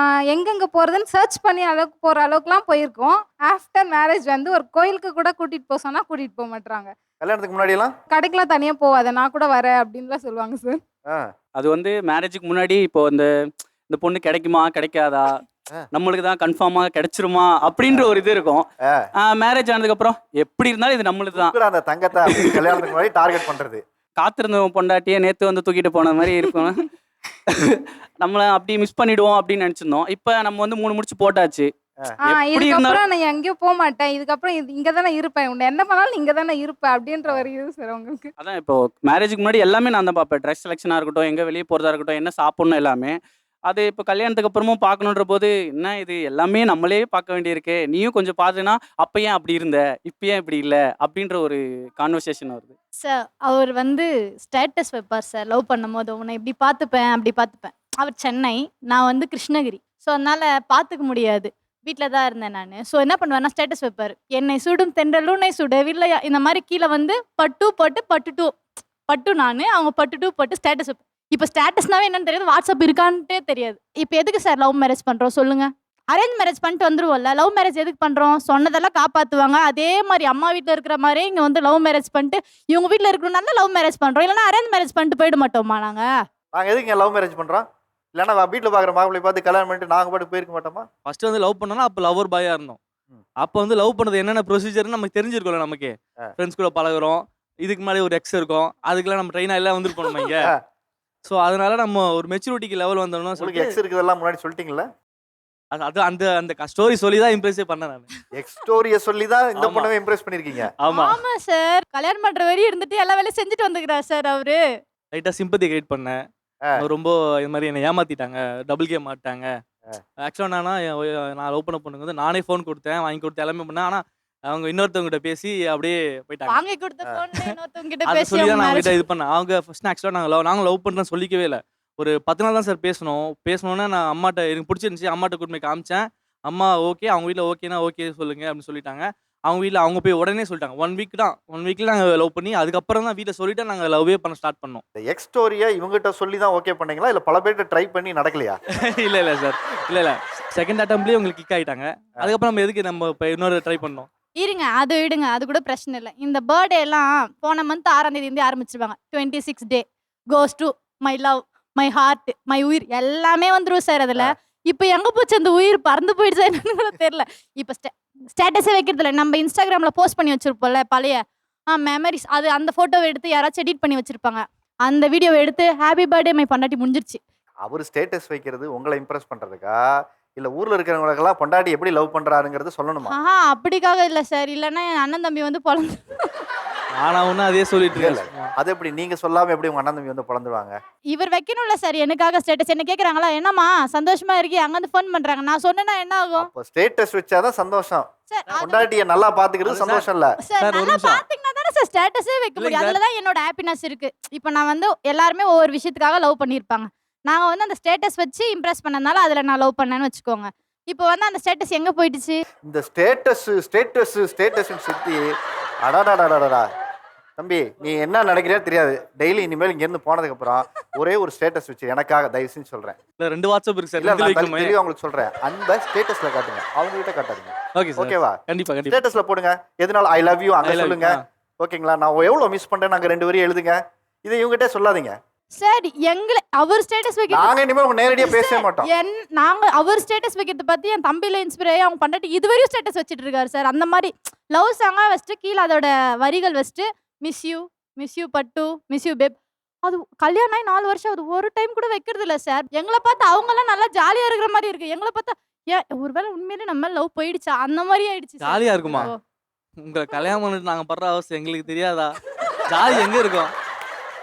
எங்கெங்கே போகிறதுன்னு சர்ச் பண்ணி அளவுக்கு போகிற அளவுக்குலாம் போயிருக்கோம். ஆஃப்டர் மேரேஜ் வந்து ஒரு கோயிலுக்கு கூட கூட்டிகிட்டு போக சொன்னால் கூட்டிகிட்டு போக மாட்டாங்க. கல்யாணத்துக்கு முன்னாடியெல்லாம் கடைக்கெலாம் தனியாக போகாத, நான் கூட வரேன் அப்படின்லாம் சொல்லுவாங்க சார். அது வந்து மேரேஜுக்கு முன்னாடி இப்போ இந்த பொண்ணு கிடைக்குமா கிடைக்காதா, நம்மளுக்கு தான் கன்ஃபார்மாக கிடைச்சிருமா அப்படின்ற ஒரு இது இருக்கும். மேரேஜ் ஆனதுக்கப்புறம் எப்படி இருந்தாலும் இது நம்மளுக்கு தான். அந்த தங்கத்தை கல்யாணத்துக்கு முன்னாடி டார்கெட் பண்ணுறது, காத்திருந்தவன் பொண்டாட்டியே நேற்று வந்து தூக்கிட்டு போன மாதிரி இருக்கும். நம்மள அப்படி மிஸ் பண்ணிடுவோம் அப்படின்னு நினைச்சிருந்தோம். இப்போ நம்ம வந்து 3 முடிச்சு போட்டாச்சு. இதுக்கப்புறம் நான் எங்கேயும் போக மாட்டேன், இதுக்கப்புறம் இங்கே தானே இருப்பேன், உன்னை என்ன பண்ணாலும் இங்கே தானே இருப்பேன் அப்படின்ற ஒரு இது சார் உங்களுக்கு. அதான் இப்போ மேரேஜுக்கு முன்னாடி எல்லாமே நான் தான் பார்ப்பேன். ட்ரெஸ் செலெக்ஷனாக இருக்கட்டும், எங்கே வெளியே போகிறதா இருக்கட்டும், என்ன சாப்பிட்ணும் எல்லாமே. அது இப்போ கல்யாணத்துக்கு அப்புறமும் பார்க்கணுன்ற போது என்ன இது எல்லாமே நம்மளே பார்க்க வேண்டியிருக்கே, நீயும் கொஞ்சம் பார்த்துனா அப்போ ஏன் அப்படி இருந்த, இப்போ ஏன் இப்படி இல்லை அப்படின்ற ஒரு கான்வர்சேஷன் வருது. சார் அவர் வந்து ஸ்டேட்டஸ் வைப்பார் சார் லவ் பண்ணும்போது, உன்னை இப்படி பார்த்துப்பேன் அப்படி பார்த்துப்பேன். அவர் சென்னை, நான் வந்து கிருஷ்ணகிரி. ஸோ அதனால் பார்த்துக்க முடியாது, வீட்டில் தான் இருந்தேன் நான். ஸோ என்ன பண்ணுவேன்னா ஸ்டேட்டஸ் வைப்பார், என்னை சுடும் தென்றலும் உன்னை சுடவில்லையா, இந்த மாதிரி கீழே வந்து பட்டு பட்டு பட்டு டூ பட்டு, நான் அவங்க பட்டு டூ பட்டு ஸ்டேட்டஸ் வைப்பேன். இப்போ ஸ்டேட்டஸ்னாவே என்னன்னு தெரியாது, வாட்ஸ்அப் இருக்கான்ட்டே தெரியாது. இப்போ எதுக்கு சார் லவ் மேரேஜ் பண்ணுறோம் சொல்லுங்கள்? அரேஞ்ச் மேரேஜ் பண்ணிட்டு வந்துருவோம்ல, லவ் மேரேஜ் எதுக்கு பண்ணுறோம்? சொன்னதெல்லாம் காப்பாற்றுவாங்க. அதே மாதிரி அம்மா வீட்டில் இருக்கிற மாதிரியே இங்கே வந்து லவ் மேரேஜ் பண்ணிட்டு இவங்க வீட்டில் இருக்கணும்னால லவ் மேரேஜ் பண்ணுறோம். இல்லைன்னா அரேஞ்ச் மேரேஜ் பண்ணிட்டு போயிட மாட்டோமா நாங்கள் எதுக்கு லவ் மேரேஜ் பண்ணுறோம்? இல்லைன்னா வீட்டில் பார்க்குற மாப்பிள்ளை பார்த்து கல்யாணம் பண்ணிட்டு நாங்கள் பாட்டு போயிருக்க மாட்டோமா? ஃபர்ஸ்ட் வந்து லவ் பண்ணோம்னா அப்போ லவர் பாயாக இருந்தோம். அப்போ வந்து லவ் பண்ணது என்னென்ன ப்ரொசீஜர்னு நமக்கு தெரிஞ்சிருக்கோம்ல, நமக்கு ஃப்ரெண்ட்ஸ் கூட பழகுறோம், இதுக்கு முன்னாடி ஒரு எக்ஸ் இருக்கும், அதுக்கெல்லாம் நம்ம ட்ரெயினாக எல்லாம் வந்துருப்போம் நம்ம இங்கே. ஸோ அதனால நம்ம ஒரு மெச்சூரிட்டிக்கு லெவல் வந்தோம்னா உங்களுக்கு எக்ஸ் இருக்குதெல்லாம் முன்னாடி சொல்லிட்டீங்களா? அது அந்த அந்த ஸ்டோரி சொல்லி தான் இம்ப்ரெஸ்ஸே பண்ணேன் நான். எக்ஸ் ஸ்டோரியை சொல்லி தான் இந்த பொண்ணவே இம்ப்ரெஸ் பண்ணியிருக்கீங்க. ஆமாம் ஆமாம் சார், கல்யாணம் பண்ணுற வரையும் இருந்துட்டு எல்லா வேலையும் செஞ்சுட்டு வந்துக்கிறார் சார் அவரு. லைட்டாக சிம்பத்தி கிரியேட் பண்ணேன். ரொம்ப இது மாதிரி என்னை ஏமாத்திட்டாங்க, டபுள் கேம் ஆட்டாங்க. ஆக்சுவலாக நான் லவ் பண்ண பொண்ணுங்க வந்து நானே ஃபோன் கொடுத்தேன், வாங்கி கொடுத்து எல்லாமே பண்ணேன். ஆனால் அவங்க இன்னொருத்தவங்ககிட்ட பேசி அப்படியே போயிட்டாங்க. வாங்கி கொடுத்த ஃபோன்ல இன்னொருத்தவங்க கிட்ட அது பேசி சொல்லி தான் அவங்க நான் marriage- இது பண்ணேன். அவங்க ஃபர்ஸ்ட் ஆக்சுவலாக நாங்கள் லவ் பண்ணுறேன்னு சொல்லிக்கவே இல்லை. ஒரு 10 நாள் தான் சார் பேசணுன்னே நான் அம்மாட்ட எனக்கு பிடிச்சிருந்துச்சி, அம்மாட்ட கூட்டு போய் காமிச்சேன். அம்மா ஓகே, அவங்க வீட்டில் ஓகேனா ஓகே சொல்லுங்க அப்படின்னு சொல்லிட்டாங்க. அவங்க வீட்டில் அவங்க போய் உடனே சொல்லிட்டாங்க. 1 வீக் தான், 1 வீக்கில் நாங்கள் லவ் பண்ணி அதுக்கப்புறம் தான் வீட்டில் சொல்லிட்டு நாங்கள் லவ்வே பண்ண ஸ்டார்ட் பண்ணோம். இந்த எக்ஸ் ஸ்டோரியை இவங்ககிட்ட சொல்லி தான் ஓகே பண்ணீங்களா, இல்லை பல பேர்கிட்ட ட்ரை பண்ணி நடக்கலையா? இல்லை சார், இல்லை செகண்ட் அட்டம்ப்லேயே உங்களுக்கு கிக் ஆகிட்டாங்க. அதுக்கப்புறம் நம்ம எதுக்கு நம்ம இப்போ இன்னொரு ட்ரை பண்ணோம். இருங்க, அது விடுங்க, அது கூட பிரச்சனை இல்லை. இந்த பர்த்டே எல்லாம் போன மந்த் 6ஆம் தேதி ஆரம்பிச்சிருவாங்க. 26 day goes to my love, my heart, my உயிர் எல்லாமே வந்துடும் சார் அதில். இப்போ எங்கே போச்சு அந்த உயிர், பறந்து போயிடுச்சா என்னன்னு கூட தெரியல. இப்போ ஸ்டேட்டஸே வைக்கிறது இல்லை. நம்ம இன்ஸ்டாகிராமில் போஸ்ட் பண்ணி வச்சுருப்போம்ல பழைய மெமரிஸ், அது அந்த ஃபோட்டோவை எடுத்து யாராச்சும் எடிட் பண்ணி வச்சுருப்பாங்க. அந்த வீடியோவை எடுத்து ஹாப்பி பர்த்டே மை பொண்டாட்டி முடிஞ்சிருச்சு. அவர் ஸ்டேட்டஸ் வைக்கிறது உங்களை இம்ப்ரெஸ் பண்ணுறதுக்கா, இல்லை ஊரில் இருக்கிறவங்களுக்கெல்லாம் பொண்டாட்டி எப்படி லவ் பண்ணுறாருங்கிறது சொல்லணுமா? அப்படிக்காக இல்லை சார், இல்லைன்னா என் அண்ணன் தம்பி வந்து பொழந்து. ஆனால் ஒன்று அதே சொல்லிட்டு இல்லை அது எப்படி நீங்கள் சொல்லாமல் எப்படி உங்கள் அண்ணன் தம்பி வந்து பொழந்துருவாங்க? இவர் வைக்கணும்ல சார் எனக்காக ஸ்டேட்டஸ். என்ன கேட்குறாங்களா, என்னம்மா சந்தோஷமா இருக்கி அங்கேருந்து ஃபோன் பண்ணுறாங்க, நான் சொன்னேன்னா என்ன ஆகும்? இப்போ ஸ்டேட்டஸ் வச்சாதான் சந்தோஷம். சார் பொண்டாட்டியை நல்லா பார்த்துக்கிறது சந்தோஷம் இல்லை. சார் நல்லா பார்த்தீங்கன்னா தானே சார் ஸ்டேட்டஸே வைக்க முடியும். அதில் தான் என்னோட ஹாப்பினஸ் இருக்கு. இப்போ நான் வந்து எல்லாருமே ஒவ்வொரு விஷயத்துக்காக லவ் பண்ணியிருப்பாங்க. நாங்கள் வந்து அந்த ஸ்டேட்டஸ் வச்சு இம்ப்ரெஸ் பண்ணதுனால அதில் நான் லவ் பண்ணேன்னு வச்சுக்கோங்க. இப்போ வந்து அந்த ஸ்டேட்டஸ் எங்கே போயிடுச்சு? இந்த ஸ்டேட்டஸ்ன்னு சுற்றி அடாடாடாடா தம்பி, நீ என்ன நினைக்கிறியோ தெரியாது. டெய்லி இனிமேல் இங்கேருந்து போனதுக்கப்புறம் ஒரே ஒரு ஸ்டேட்டஸ் வச்சு எனக்காக தயவு செஞ்சு சொல்கிறேன். இல்லை 2 வாட்ஸ்அப் இருக்கு சார். இல்லை நான் தெளிவாக உங்களுக்கு சொல்கிறேன், அன்பை ஸ்டேட்டஸில் காட்டுங்க, அவங்ககிட்ட காட்டாதீங்க. ஓகே சார், ஓகேவா? கண்டிப்பாக ஸ்டேட்டஸில் போடுங்க. எதனால ஐ லவ் யூ அங்கே சொல்லுங்க. ஓகேங்களா? நான் எவ்வளோ மிஸ் பண்ணுறேன் நாங்கள் 2 வரையும் எழுதுங்க. இதை இவங்ககிட்ட சொல்லாதீங்க சார். எங்களை அவர் ஸ்டேட்டஸ் வைக்க நாங்கள் இனிமேல் உங்க நேரடியாக பேசவே மாட்டோம். நாங்கள் அவர் ஸ்டேட்டஸ் வைக்கிறத பற்றி என் தம்பியில் இன்ஸ்பைர் ஆகி அவங்க பண்டாட்டி இதுவரையும் ஸ்டேட்டஸ் வச்சுட்டு இருக்காரு சார். அந்த மாதிரி லவ் சாங்காக வச்சுட்டு கீழே அதோட வரிகள் வச்சுட்டு மிஸ் யூ பட்டு, மிஸ் யூ பேப். அது கல்யாணம் ஆகி 4 வருஷம், அது ஒரு டைம் கூட வைக்கிறது இல்லை சார். எங்களை பார்த்து அவங்கெல்லாம் நல்லா ஜாலியாக இருக்கிற மாதிரி இருக்கு. எங்களை பார்த்தா ஏன் ஒருவேளை உண்மையிலே நம்ம லவ் போயிடுச்சா அந்த மாதிரி ஆயிடுச்சு. ஜாலியாக இருக்குமா? உங்களை கல்யாணம் பண்ணிட்டு நாங்கள் படுற அவசியம் எங்களுக்கு தெரியாதா? ஜாலி எங்கே இருக்கோம்?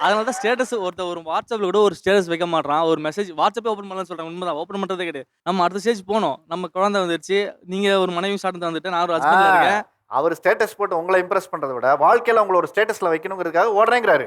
அதனால தான் ஸ்டேட்டஸ் ஒரு வாட்ஸ்அப்பில் கூட ஒரு ஸ்டேட்டஸ் வைக்க மாட்டான். ஒரு மெசேஜ் வாட்ஸ்அப்பே ஓப்பன் பண்ணலன்னு சொல்கிறாங்க. உண்மைதான், ஓப்பன் பண்ணுறதே கிடையாது. நம்ம அடுத்த ஸ்டேஜ் போனோம். நம்ம குழந்தை வந்துருச்சு, நீங்கள் ஒரு மனைவி சார்ந்து வந்துட்டு, நான் ஒரு ஹஸ்பண்ட் இருக்கேன். அவர் ஸ்டேட்டஸ் போட்டு உங்களை இம்ப்ரெஸ் பண்ணுறதை விட வாழ்க்கையில் உங்களை ஒரு ஸ்டேட்டஸில் வைக்கணுங்கிறதுக்காக ஓடுறேங்கிறாரு.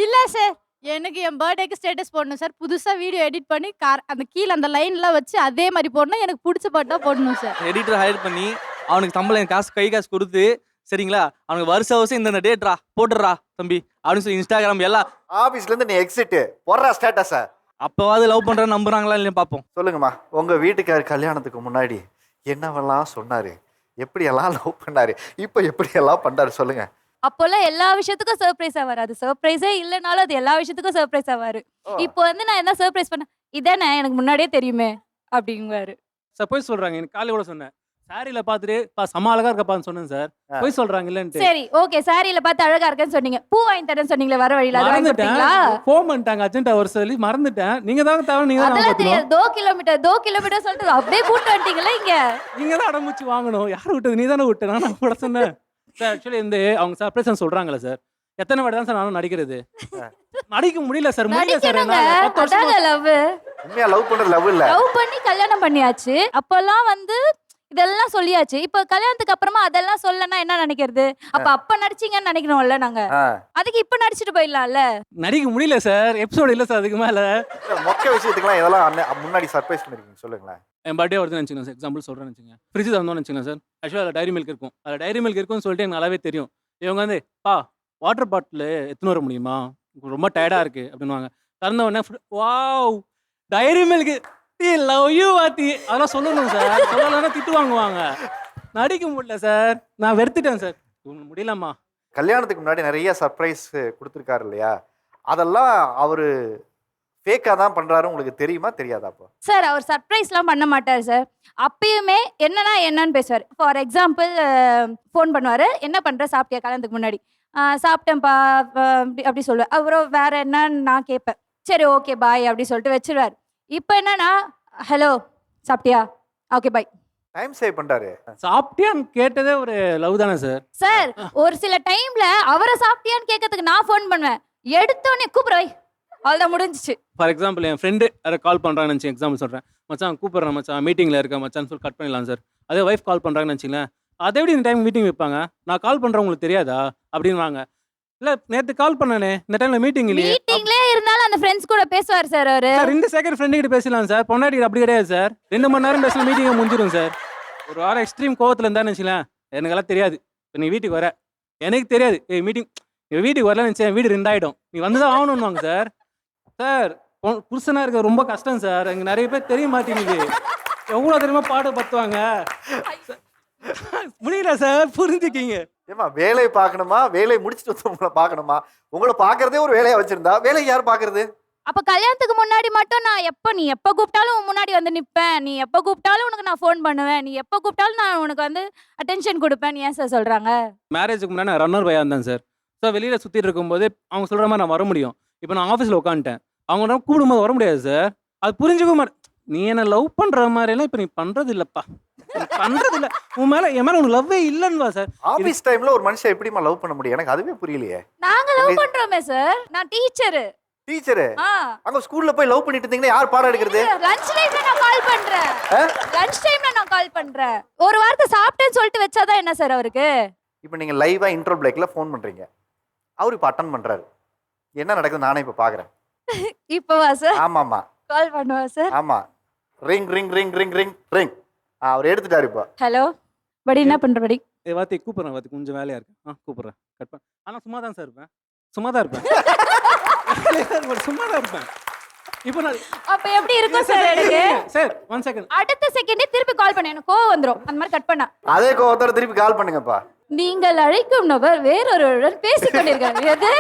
இல்லை சார், எனக்கு என் பர்த்டேக்கு ஸ்டேட்டஸ் போடணும் சார். புதுசாக வீடியோ எடிட் பண்ணி அந்த கீழே அந்த லைன்லாம் வச்சு அதே மாதிரி போடணும். எனக்கு பிடிச்ச பாட்டாக போடணும் சார். எடிட்டர் ஹையர் பண்ணி அவனுக்கு சம்பளம் கை காசு கொடுத்து, சரிங்களா, அவனுக்கு வருஷம் இந்த டேட்ரா போட்டுடுறா தம்பி அப்படின்னு சொல்லி இன்ஸ்டாகிராம் எல்லாம் ஆஃபீஸ்லேருந்து நீ எக்ஸிட்டு போடுறா ஸ்டேட்டஸை. அப்போவாது லவ் பண்ணுறேன்னு நம்புறாங்களா இல்லையா பார்ப்போம். சொல்லுங்கம்மா, உங்கள் வீட்டுக்கார் கல்யாணத்துக்கு முன்னாடி என்னவெல்லாம் சொன்னார், எப்படியெல்லாம் லவ் பண்ணார், இப்போ எப்படியெல்லாம் பண்ணுறாரு சொல்லுங்கள். அப்போல்லாம் எல்லா விஷயத்துக்கும் சர்ப்ரைஸ் ஆவாரு. அது சர்ப்ரைஸே இல்லைனாலும் அது எல்லா விஷயத்துக்கும் சர்ப்ரைஸ் ஆவாரு. இப்போ வந்து நான் என்ன சர்ப்ரைஸ் பண்ணேன், இதானே எனக்கு முன்னாடியே தெரியுமே அப்படிங்குவாரு. சார் போய் சொல்றாங்க. எனக்கு காலையில கூட சொன்னேன், சாரியில பார்த்துட்டு செம்ம அழகா இருக்காப்பான்னு சொன்னேன் சார். போய் சொல்றாங்க இல்லன்ட்டு. சரி ஓகே, சாரியில பார்த்து அழகா இருக்கேன்னு சொன்னீங்க, பூ வாங்கி தரேன்னு சொன்னீங்களே வர வழியில, அது வாங்கி கொடுத்தீங்களா? ஃபோன் பண்ணிட்டாங்க அர்ஜென்ட் அவர் சொல்லி மறந்துட்டேன். நீங்க தான் தவிர நீங்க தான் அதெல்லாம் தெரியாது. 2 கிலோமீட்டர் சொல்லிட்டு அப்படியே கூட்டு வந்துட்டீங்களா இங்க? நீங்க தான் அடமுச்சு வாங்கணும். யார் விட்டது? நீ தானே விட்ட, நான் கூட சொன்னேன் சார். ஆக்சுவலி அவங்க சர்ப்ரைஸ் சொல்றாங்களே சார், எத்தனை வாட்டி தான் சார் நானும் நடிக்கிறது, நடிக்க முடியல சார். முடியல சார். அதாங்க லவ். உண்மையா லவ் பண்றது லவ் இல்ல. லவ் பண்ணி கல்யாணம் பண்ணியாச்சு. அப்போல்லாம் வந்து இதெல்லாம் சொல்லியாச்சு. இப்போ கல்யாணத்துக்கு அப்புறமா அதெல்லாம் சொல்லனா என்ன நினைக்கிறது? அப்ப நடிச்சீங்கன்னு நினைக்கணும்ல நாங்க. அதுக்கு இப்ப நடிச்சிட்டு போயிடலாம்ல. நடிக்க முடியல சார். எபிசோட் இல்ல சார் அதுக்கு மேல. மொக்க விஷயத்துக்குலாம் இதெல்லாம் முன்னாடி சர்ப்ரைஸ் பண்ணிருக்கீங்க சொல்லுங்களேன். என் பர்த்டே வருதுன்னு நினச்சிங்க சார், எக்ஸாம்பிள் சொல்கிறேன்னு வச்சுங்க. ஃப்ரிட்ஜ் தந்தோன்னு வச்சுங்க சார். ஆக்சுவலாக அதில் டைரி மில்க் இருக்கும். அதில் டைரி மில்க் இருக்கும்னு சொல்லிட்டு எனக்கு நல்லாவே தெரியும். இவங்க வந்து வாட்டர் பாட்டில் எடுத்துன்னு வர முடியுமா, ரொம்ப டயர்டாக இருக்குது அப்படின்வாங்க. திறந்த உடனே wow dairy milk love you வாத்தி அதெல்லாம் சொல்லணும் சார். சொல்லலைன்னா திட்டு வாங்குவாங்க. நடிக்க முடியல சார், நான் வெறுத்துட்டேன் சார். முடியலம்மா. கல்யாணத்துக்கு முன்னாடி நிறைய சர்ப்ரைஸ் கொடுத்துருக்காரு இல்லையா, அதெல்லாம் அவரு ஃபேக்காக தான் பண்ணுறாரு, உங்களுக்கு தெரியுமா தெரியாதா? அப்போ சார் அவர் சர்ப்ரைஸ்லாம் பண்ண மாட்டார் சார். அப்பயுமே என்னன்னு பேசுவார். ஃபார் எக்ஸாம்பிள் ஃபோன் பண்ணுவார், என்ன பண்ணுற சாப்பிட்டியா கல்யாணத்துக்கு முன்னாடி, சாப்பிட்டேன்ப்பா அப்படி சொல்லுவேன். அப்புறம் வேற என்னன்னு நான் கேட்பேன். சரி ஓகே பாய் அப்படி சொல்லிட்டு வச்சிருவார். இப்போ என்னன்னா ஹலோ சாப்பிட்டியா, ஓகே பாய். டைம் சேவ் பண்ணுறாரு. சாப்பிட்டியான்னு கேட்டதே ஒரு லவ் தானே சார்? சார் ஒரு சில டைம்ல அவரை சாப்பிட்டியான்னு கேட்கறதுக்கு நான் ஃபோன் பண்ணுவேன், எடுத்தோடனே கூப்பிட வை, அவ்வளோதான் முடிஞ்சிச்சு. ஃபார் எக்ஸாம்பிள் என் ஃப்ரெண்டு யாரை கால் பண்ணுறாங்கன்னு நினச்சி எக்ஸாம்பிள் சொல்கிறேன். மச்சான் கூப்பிட்றேன் மச்சான், மீட்டிங்கில் இருக்கேன் மச்சான்னு சொல்லி கட் பண்ணிடலாம் சார். அதே ஒய்ஃப் கால் பண்ணுறாங்கன்னு வச்சுங்களேன், அதை எப்படி இந்த டைம் மீட்டிங் வைப்பாங்க, நான் கால் பண்ணுறேன் உங்களுக்கு தெரியாதா அப்படின்வாங்க. இல்லை நேற்று கால் பண்ணனே, இந்த டைமில் மீட்டிங் இல்லையே. மீட்டிங்லேயே இருந்தாலும் அந்த ஃப்ரெண்ட்ஸ் கூட பேசுவார் சார் அவரு. சார் 2 செகண்ட் ஃப்ரெண்டு கிட்ட பேசலாம் சார், பொண்டாட்டி அப்படி கிடையாது சார். 2 மணி நேரம் பேசலாம், மீட்டிங்கை முடிஞ்சிடும் சார். ஒரு வாரம் எக்ஸ்ட்ரீம் கோவத்தில் இருந்தான்னு வச்சுக்கலாம், எனக்கெல்லாம் தெரியாது. இப்போ நீ வீட்டுக்கு வர, எனக்கு தெரியாது மீட்டிங் வீட்டுக்கு வரலன்னு நினச்சேன், வீடு 2 ஆகிடும், நீ வந்து தான் ஆகணும்னுவாங்க சார். சார் புருஷனா இருக்க ரொம்ப கஷ்டம் சார், எங்க நிறைய பேர் தெரிய மாட்டேங்குது. எவ்வளோ தெரியுமா பாடுபடுத்துவாங்க. முடியல சார், புரிஞ்சுக்கிங்க. ஏமா வேலை பார்க்கணுமா, வேலையை முடிச்சுட்டு வந்து உங்களை பார்க்கணுமா? உங்களை பார்க்கறதே ஒரு வேலையா வச்சிருந்தா வேலையை யார் பார்க்கறது? அப்ப கல்யாணத்துக்கு முன்னாடி மட்டும் நான் நீ எப்ப கூப்பிட்டாலும் உன் முன்னாடி வந்து நிப்பேன், நீ எப்ப கூப்பிட்டாலும் உனக்கு நான் ஃபோன் பண்ணுவேன், நீ எப்ப கூப்பிட்டாலும் நான் உனக்கு வந்து அட்டென்ஷன் கொடுப்பேன், ஏன் சார் சொல்றாங்க? மேரேஜுக்கு முன்னாடி நான் ரன்னர் பையா இருந்தேன் சார். ஸோ வெளியில் சுற்றிட்டு இருக்கும்போது அவங்க சொல்கிற மாதிரி நான் வர முடியும். இப்போ நான் ஆஃபீஸில் உட்காந்துட்டேன், அவங்க கூப்பிடும்போது வர முடியாது சார். அது புரிஞ்சுக்க மாட்டேன். நீ என்ன லவ் பண்ணுற மாதிரிலாம் இப்போ நீ பண்ணுறது இல்லைப்பா, பண்ணுறது இல்லை, உன் மேலே என் மேலே உனக்கு லவ்வே இல்லைன்னுவா சார். ஆஃபீஸ் டைமில் ஒரு மனுஷன் எப்படிமா லவ் பண்ண முடியும்? எனக்கு அதுவே புரியலையே. நாங்க லவ் பண்றோமே சார், நான் டீச்சரு. டீச்சரு அங்க ஸ்கூல்ல போய் லவ் பண்ணிட்டு இருந்தீங்கன்னா யார் பாடம் எடுக்கிறது? லஞ்ச் டைம்ல நான் கால் பண்றேன். லஞ்ச் டைம்ல நான் கால் பண்றேன். ஒரு வார்த்தை சாப்பிட்டேன்னு சொல்லிட்டு வச்சாதான் என்ன சார் அவருக்கு? இப்போ நீங்க லைவா இன்ட்ரோ பிரேக்ல ஃபோன் பண்றீங்க, அவர் இப்போ அட்டன் பண்றாரு, என்ன நடக்குது நானே இப்போ பாக்குறேன். இப்போவா சார்? ஆமாமா கால் பண்ணுவா சார்? ஆமா, ring ring ring ring ring ring. அவர் எடுத்துட்டாரு இப்போ. ஹலோ படி, என்ன பண்ற படி? வாத்தி கூப்பிட்றேன், வாத்தி கொஞ்சம் வேலையா இருக்கு, கூப்பிட்றேன், கட் பண்ண. ஆனால் சும்மா தான் சார் இருப்பேன், சும்மா தான் இருப்பேன், சும்மா தான் இருப்பேன். இப்போ நான் அப்ப எப்படி இருக்கும் சார் எனக்கு? சார் 1 செகண்ட், அடுத்த செகண்டே திருப்பி கால் பண்ண எனக்கு கோவம் வந்துரும், அந்த மாதிரி கட் பண்ணா. அதே கோவத்தோட திருப்பி கால் பண்ணுங்கப்பா. நீங்கள் அழைக்கும் நபர் வேறொருவருடன் பேசிக் கொண்டிருக்காங்க. எது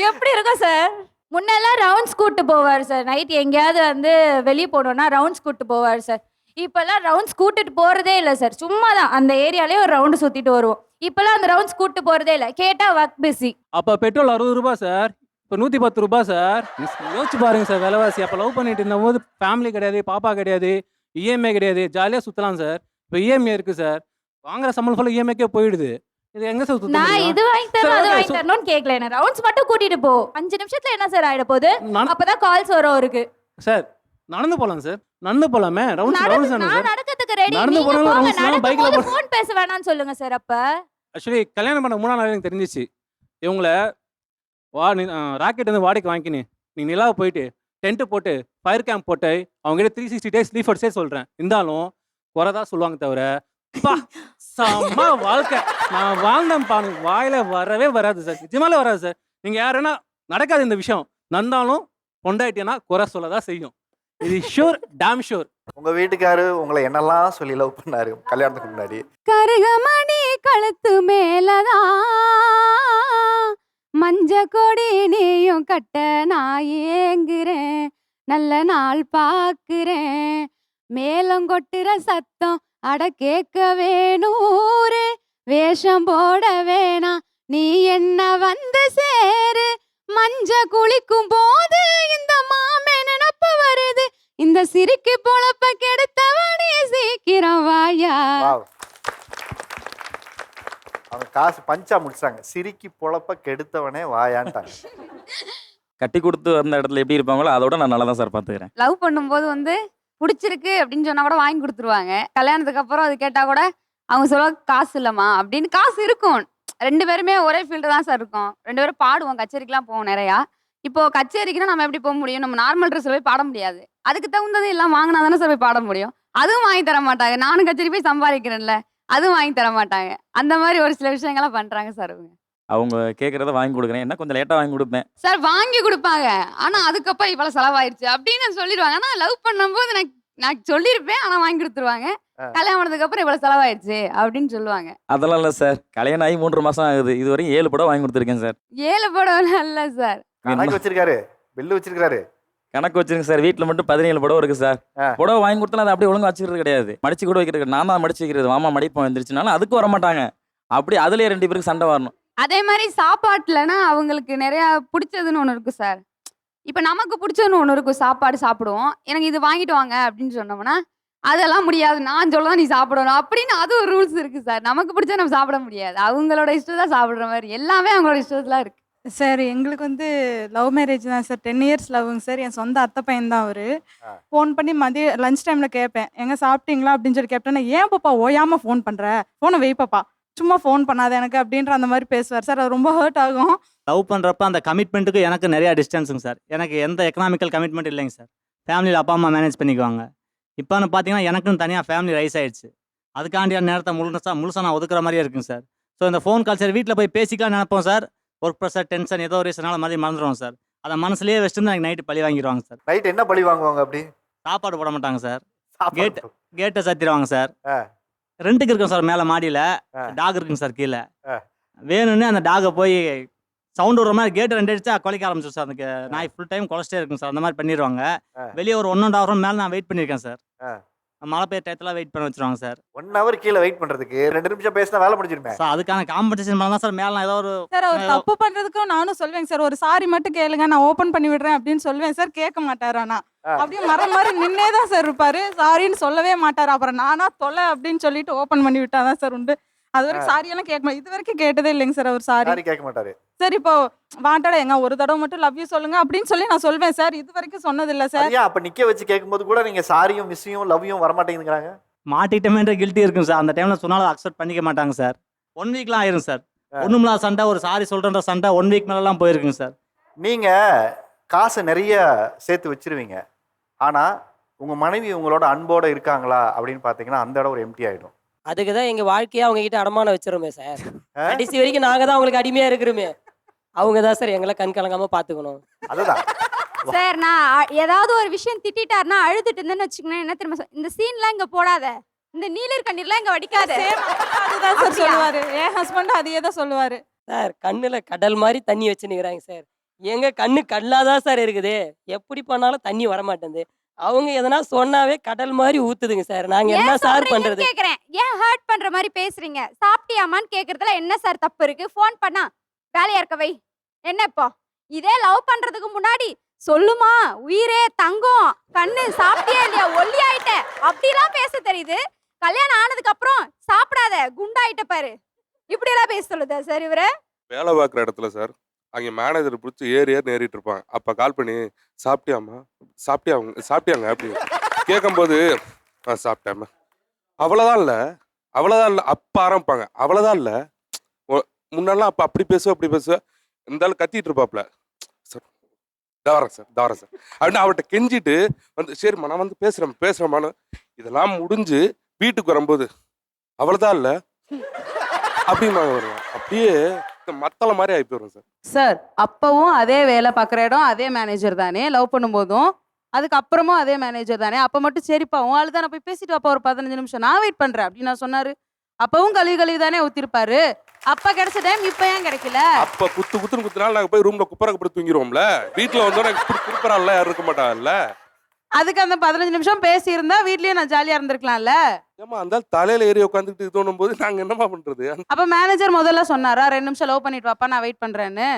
எப்படி இருக்கும் சார்? முன்னெல்லாம் ரவுண்ட்ஸ் கூட்டு போவார் சார், நைட் எங்கேயாவது வந்து வெளியே போனோம்னா ரவுண்ட்ஸ் கூட்டு போவார் சார். இப்பெல்லாம் ரவுண்ட்ஸ் கூட்டிட்டு போறதே இல்லை சார், சும்மா தான் அந்த ஏரியாலே ஒரு ரவுண்டு சுத்திட்டு வருவோம். இப்பெல்லாம் அந்த ரவுண்ட்ஸ் கூட்டு போறதே இல்லை, கேட்டா ஒர்க் பிஸி. அப்போ பெட்ரோல் 60 ரூபாய் சார், இப்போ 110 ரூபாய் சார். யோசிச்சு பாருங்க சார் விலைவாசி. அப்போ லவ் பண்ணிட்டு இருந்தபோது ஃபேமிலி கிடையாது, பாப்பா கிடையாது, இஎம்ஐ கிடையாது, ஜாலியாக சுற்றலாம் சார். இப்போ இஎம்ஐ இருக்கு சார், வாங்குற சம்பளம் ஃபுல்லாக இஎம்ஐக்கே போயிடுது. இது எங்க சார் சுத்த? நான் இது வாங்கி தரணும் அது வாங்கி தரணும்னு கேட்கல, என்ன ரவுண்ட்ஸ் மட்டும் கூட்டிட்டு போ. 5 நிமிஷத்துல என்ன சார் ஆயிட போகுது? அப்பதான் கால்ஸ் வரும் அவருக்கு. சார் நடந்து போலாம் சார், நடந்து போலாமே. ரவுண்ட்ஸ் ரவுண்ட்ஸ் நான் சார் நடக்கிறதுக்கு ரெடி, நடந்து நீங்க போறோம். போங்க, ரவுண்ட்ஸ் பைக்ல நடந்து ஃபோன் பேச வேணாம்னு சொல்லுங்க சார். அப்ப ஆக்சுவலி கல்யாணம் பண்ண 3 நாள் எனக்கு தெரிஞ்சிச்சு, இவங்கள ராக்கெட் வந்து வாடகைக்கு வாங்கிக்கினு நீ நிலாவை போயிட்டு டென்ட் போட்டு ஃபயர் கேம்ப் போட்டு அவங்ககிட்ட 360 டேஸ் லீவ் ஃபர்ஸ்டே சொல்கிறேன். இருந்தாலும் குறைதான் சொல்லுவாங்க தவிர செம்ம வாழ்க்கை நான் வாழ்ந்தேன் பாருங்க, வாயில வரவே வராது சார், நிஜமாலே வராது சார். நீங்கள் யாருன்னா நடக்காது இந்த விஷயம், நந்தாலும் பொண்டாட்டினா குறை சொல்லதான் செய்யும். இது ஷூர், டேம் ஷூர். உங்க வீட்டுக்காரு உங்களை என்னெல்லாம் சொல்லி லவ் பண்ணாரு கல்யாணத்துக்கு முன்னாடி? கருகமணி கழுத்து மேலதான் மஞ்ச கொடி நீயும் கட்ட நான் ஏங்குறேன், நல்ல நாள் பாக்குறேன், மேலம் கொட்டுற சத்தம் அட கேட்க வேணூரு, வேஷம் போட வேணாம் நீ என்ன வந்து சேரு, மஞ்ச குளிக்கும் போது இந்த மாமே நினப்பு வருது, இந்த சிரிக்கு பொழப்ப கெடுத்தவனே சீக்கிரம் வாயா. அவங்க காசு பஞ்சா முடிச்சாங்க, சிரிக்கி பொழப்ப கெடுத்தவனே வாயான்ட்டாங்க. கட்டி கொடுத்து வந்த இடத்துல எப்படி இருப்பாங்களோ அதோட நான் நல்லா தான் சார் பார்த்துக்கிறேன். லவ் பண்ணும்போது வந்து பிடிச்சிருக்கு அப்படின்னு சொன்னா கூட வாங்கி கொடுத்துருவாங்க. கல்யாணத்துக்கு அப்புறம் அது கேட்டா கூட அவங்க சொல்லுவாங்க காசு இல்லம்மா அப்படின்னு. காசு இருக்கும், 2 பேருமே ஒரே ஃபீல்டு தான் சார் இருக்கும். 2 பேரும் பாடுவோம், கச்சேரிக்கெல்லாம் போவோம் நிறையா. இப்போ கச்சேரிக்குன்னா நம்ம எப்படி போக முடியும்? நம்ம நார்மல் ட்ரெஸ்ல போய் பாட முடியாது. அதுக்கு தகுந்தது எல்லாம் வாங்கினா தானே சார் போய் பாட முடியும். அதுவும் வாங்கி தர மாட்டாங்க. நானும் கச்சேரி போய் சம்பாதிக்கிறேன்ல, அதுவும் வாங்கி தர மாட்டாங்க. அந்த மாதிரி ஒரு சில விஷயங்கள்லாம் பண்றாங்க சார் அவங்க. அவங்க கேட்குறத வாங்கி கொடுக்குறேன், என்ன கொஞ்சம் லேட்டாக வாங்கி கொடுப்பேன். சார் வாங்கி கொடுப்பாங்க, ஆனா அதுக்கப்புறம் இவ்வளவு செலவாயிருச்சு அப்படின்னு சொல்லிடுவாங்க. ஆனா லவ் பண்ணும்போது நான் சொல்லியிருப்பேன், ஆனா வாங்கி கொடுத்துருவாங்க. கல்யாணம் பண்ணதுக்கு அப்புறம் இவ்வளவு செலவாயிருச்சு அப்படின்னு சொல்லுவாங்க. அதெல்லாம் இல்லை சார், கல்யாணம் ஆகி 3 மாதம் ஆகுது, இது வரைக்கும் 7 படம் வாங்கி கொடுத்துருக்கேன் சார். 7 படம் இல்ல சார். கணக்கு வச்சிருக்காரு, பில்லு வச்சிருக்காரு. கணக்கு வச்சிருங்க சார். வீட்டில் மட்டும் 17 படம் இருக்குது சார். புடவை வாங்கி கொடுத்தாலும் அதை அப்படியே ஒழுங்காக வச்சுக்கிறது கிடையாது. மடிச்சு கூட வைக்கிறது நான் தான் மடிச்சு வைக்கிறது. மாமா மடிப்போம் வந்துருச்சுனாலும் அதுக்கு வர மாட்டாங்க. அப்படி அதுலேயே 2 பேருக்கு சண்டை வரணும். அதே மாதிரி சாப்பாட்டுலனா அவங்களுக்கு நிறைய பிடிச்சதுன்னு ஒன்று இருக்கும் சார். இப்போ நமக்கு பிடிச்சதுன்னு ஒன்று இருக்கும், சாப்பாடு சாப்பிடுவோம். எனக்கு இது வாங்கிட்டு வாங்க அப்படின்னு சொன்னோம்னா அதெல்லாம் முடியாது, நான் சொல்லதான் நீ சாப்பிடணும் அப்படின்னு அது ஒரு ரூல்ஸ் இருக்கு சார். நமக்கு பிடிச்சா நம்ம சாப்பிட முடியாது, அவங்களோட இஷ்டம் தான் சாப்பிட்ற மாதிரி. எல்லாமே அவங்களோட இஷ்டத்துல இருக்கு சார். எங்களுக்கு வந்து லவ் மேரேஜ் தான் சார். 10 இயர்ஸ் லவ்ங்க சார். என் சொந்த அத்தை பையன் தான் அவரு. ஃபோன் பண்ணி மதிய லஞ்ச் டைமில் கேட்பேன், எங்க சாப்பிட்டீங்களா அப்படின்னு சொல்லி கேட்டேன்னா, ஏன் பாப்பா ஓயாமல் ஃபோன் பண்ணுற, ஃபோனை வை பாப்பா, சும்மா ஃபோன் பண்ணாத எனக்கு அப்படின்ற அந்த மாதிரி பேசுவார் சார். அது ரொம்ப ஹர்ட் ஆகும். லவ் பண்ணுறப்ப அந்த கமிட்மெண்ட்டுக்கு எனக்கு நிறையா டிஸ்டன்ஸுங்க சார். எனக்கு எந்த எக்கனாமிக்கல் கமிட்மெண்ட் இல்லைங்க சார். ஃபேமிலியில் அப்பா அம்மா மேனேஜ் பண்ணிக்குவாங்க. இப்போன்னு பார்த்தீங்கன்னா எனக்குன்னு தனியாக ஃபேமிலி ரைஸ் ஆயிடுச்சு. அதுக்காண்டியான நேரத்தை முழுசாக நான் ஒதுக்குற மாதிரியே இருக்குங்க சார். ஸோ இந்த ஃபோன் கால் சார் வீட்டில் போய் பேசிக்கலாம் நினைப்போம் சார். ஒர்க் ப்ரெஷர், டென்ஷன், ஏதோ ஒரு ரீசனால மாதிரி மறந்துடுவோம் சார். அதை மனசுலேயே வச்சுட்டு எனக்கு நைட்டு பழி வாங்கிடுவாங்க சார். நைட் என்ன பழி வாங்குவாங்க? அப்படி சாப்பாடு போட மாட்டாங்க சார். கேட்டை சாத்திடுவாங்க சார். ரெண்டுக்கு இருக்கும் சார் மேலே மாடியில். டாக் இருக்குங்க சார் கீழே. வேணும்னு அந்த டாகை போய் சவுண்ட் விடுற மாதிரி கேட்டு 2 அடிச்சா குலைக்க ஆரம்பிச்சிடும் சார். அதுக்கு நாய் ஃபுல் டைம் குலைச்சிட்டே இருக்கும் சார். அந்த மாதிரி பண்ணிடுவாங்க. வெளியே ஒரு 1.5 hour மேலே நான் வெயிட் பண்ணியிருக்கேன் சார். மழை பெய்ய டயத்தில் வெயிட் பண்ண வச்சிருவாங்க சார். 1 hour கீழே வெயிட் பண்ணுறதுக்கு 2 நிமிஷம் பேசினா வேலை முடிஞ்சிருமே சார். அதுக்கான காம்பன்சேஷன் பண்ணலாம் சார். மேலே ஏதோ ஒரு சார் அவர் தப்பு பண்றதுக்கும் நானும் சொல்வேங்க சார், ஒரு சாரி மட்டும் கேளுங்க நான் ஓப்பன் பண்ணி விடுறேன் அப்படின்னு சொல்லுவேன் சார். கேட்க மாட்டார். ஆனா அப்படியே மரம் மாதிரி நின்னே தான் சார் இருப்பாரு. சாரின்னு சொல்லவே மாட்டார். அப்புறம் நானா தொலை அப்படின்னு சொல்லிட்டு ஓப்பன் பண்ணி விட்டாதான் சார் உண்டு. அது வரைக்கும் சாரி எல்லாம் கேட்க இது வரைக்கும் கேட்டதே இல்லைங்க சார். அவர் சாரி கேட்க மாட்டாரு சார். இப்போ வாண்டடா எங்க ஒரு தடவை மட்டும் லவ் யூ சொல்லுங்க அப்படின்னு சொல்லி நான் சொல்வேன் சார். இது வரைக்கும் சொன்னது இல்ல சார். ஏன் அப்ப நிக்க வச்சு கேட்கும்போது கூட நீங்க சாரியும் மிஸ்ஸையும் லவ்யும் வர மாட்டேங்குதுங்கறாங்க? மாட்டிட்டமேன்ற கில்ட்டி இருக்கும் சார். அந்த டைம்ல சொன்னாலும் அக்செப்ட் பண்ணிக்க மாட்டாங்க சார். 1 வீக்லாம் ஆயிரும் சார். ஒண்ணுமில்லா சண்டை, ஒரு சாரி சொல்றேன்ற சண்டை 1 வீக் மேலாம் போயிருக்குங்க சார். நீங்க காசு நிறைய சேர்த்து வச்சிருவீங்க, ஆனா உங்க மனைவி உங்களோட அன்போட இருக்காங்களா அப்படின்னு பாத்தீங்கன்னா அந்த இடம் ஒரு எம்டி ஆயிடும். அதுக்கு தான் எங்க வாழ்க்கையை அவங்க கிட்ட அடமானம் வச்சிருமே சார். கடைசி வரைக்கும் நாங்க தான் அவங்களுக்கு அடிமையா இருக்கிறோமே. அவங்க தான் சார் எங்களை கண் கலங்காம பாத்துக்கணும். அதுதான் சார். நான் ஏதாவது ஒரு விஷயம் திட்டாருன்னா அழுதுட்டு இருந்தேன்னு வச்சுக்கோங்க, என்ன தெரியுமா இந்த சீன்லாம் இங்க போடாத, இந்த நீலர் கண்ணீர்லாம் இங்க வடிக்காத, அதுதான் சார் சொல்லுவாரு. என் ஹஸ்பண்ட் அதையே தான் சொல்லுவாரு சார். கண்ணுல கடல் மாதிரி தண்ணி வச்சு நிக்கிறாங்க சார். எங்க கண்ணு கல்லாதான் சார் இருக்குது. எப்படி பண்ணாலும் தண்ணி வர மாட்டேங்குது. அவங்க எதனா சொன்னாவே கடல் மாதிரி ஊத்துதுங்க சார். நாங்க என்ன சார் பண்றது? கேக்குறேன், ஏன் ஹர்ட் பண்ற மாதிரி பேசுறீங்க? சாப்பிட்டியாமான்னு கேக்குறதுல என்ன சார் தப்பு இருக்கு? ஃபோன் பண்ணா வேலையா இருக்க வை. என்ன இப்போ இதே லவ் பண்றதுக்கு முன்னாடி சொல்லுமா உயிரே தங்கம் கண்ணு சாப்பிட்டியா இல்லையா ஒல்லி ஆயிட்ட அப்படிலாம் பேச தெரியுது. கல்யாணம் ஆனதுக்கு அப்புறம் சாப்பிடாத குண்டாயிட்ட பாரு இப்படி எல்லாம் பேச சொல்லுதா சார் இவரு? வேலை பார்க்குற இடத்துல சார் அங்கே மேனேஜர் பிடிச்சி ஏறி ஏறிட்டு இருப்பாங்க. அப்போ கால் பண்ணி சாப்பிட்டியாம்மா சாப்பிட்டியாங்க அப்படி கேட்கும்போது சாப்பிட்டேம்மா அவ்வளோதான் இல்லை அப்போ ஆரம்பிப்பாங்க. அவ்வளோதான் இல்லை முன்னெல்லாம் அப்போ அப்படி பேசுவேன். இருந்தாலும் கத்திட்டு இருப்பாப்ல சார் தாரேன் சார் அப்படின்னு அவர்கிட்ட கெஞ்சிட்டு வந்து சரிம்மா நான் வந்து பேசுகிறேம்மான்னு இதெல்லாம் முடிஞ்சு வீட்டுக்கு வரும்போது அவ்வளோதான் இல்லை அப்படிமா வருவேன். அப்படியே மத்தள மாதிரி ஆகி போயிடும் சார். சார் அப்பவும் அதே வேலை பார்க்குற இடம் அதே மேனேஜர் தானே, லவ் பண்ணும்போதும் அதுக்கப்புறமும் அதே மேனேஜர் தானே. அப்போ மட்டும் சரிப்பா உன் ஆளு தான் நான் போய் பேசிட்டு வாப்பா ஒரு 15 நிமிஷம் நான் வெயிட் பண்ணுறேன் அப்படின்னு நான் சொன்னாரு. அப்பவும் கழுவி தானே ஊத்திருப்பாரு. அப்ப கிடைச்ச டைம் இப்ப ஏன் கிடைக்கல? அப்ப குத்துனாலும் நாங்க போய் ரூம்ல குப்பரக்கு தூங்கிடுவோம்ல. வீட்டுல வந்தோட குடுப்பறான்ல யாரும் இருக்க மாட்டாங்கல்ல. அதுக்கு அந்த 15 நிமிஷம் பேசி இருந்தா வீட்லயே நான் ஜாலியா இருந்திருக்கலாம்ல. ஏமா அந்த தலையில ஏறி உட்காந்துட்டு இது தோணும் போது நாங்க என்னமா பண்றது? அப்ப மேனேஜர் முதல்ல சொன்னாரா 2 நிமிஷம் லவ் பண்ணிட்டு வாப்பா நான் வெயிட் பண்றேன்னு?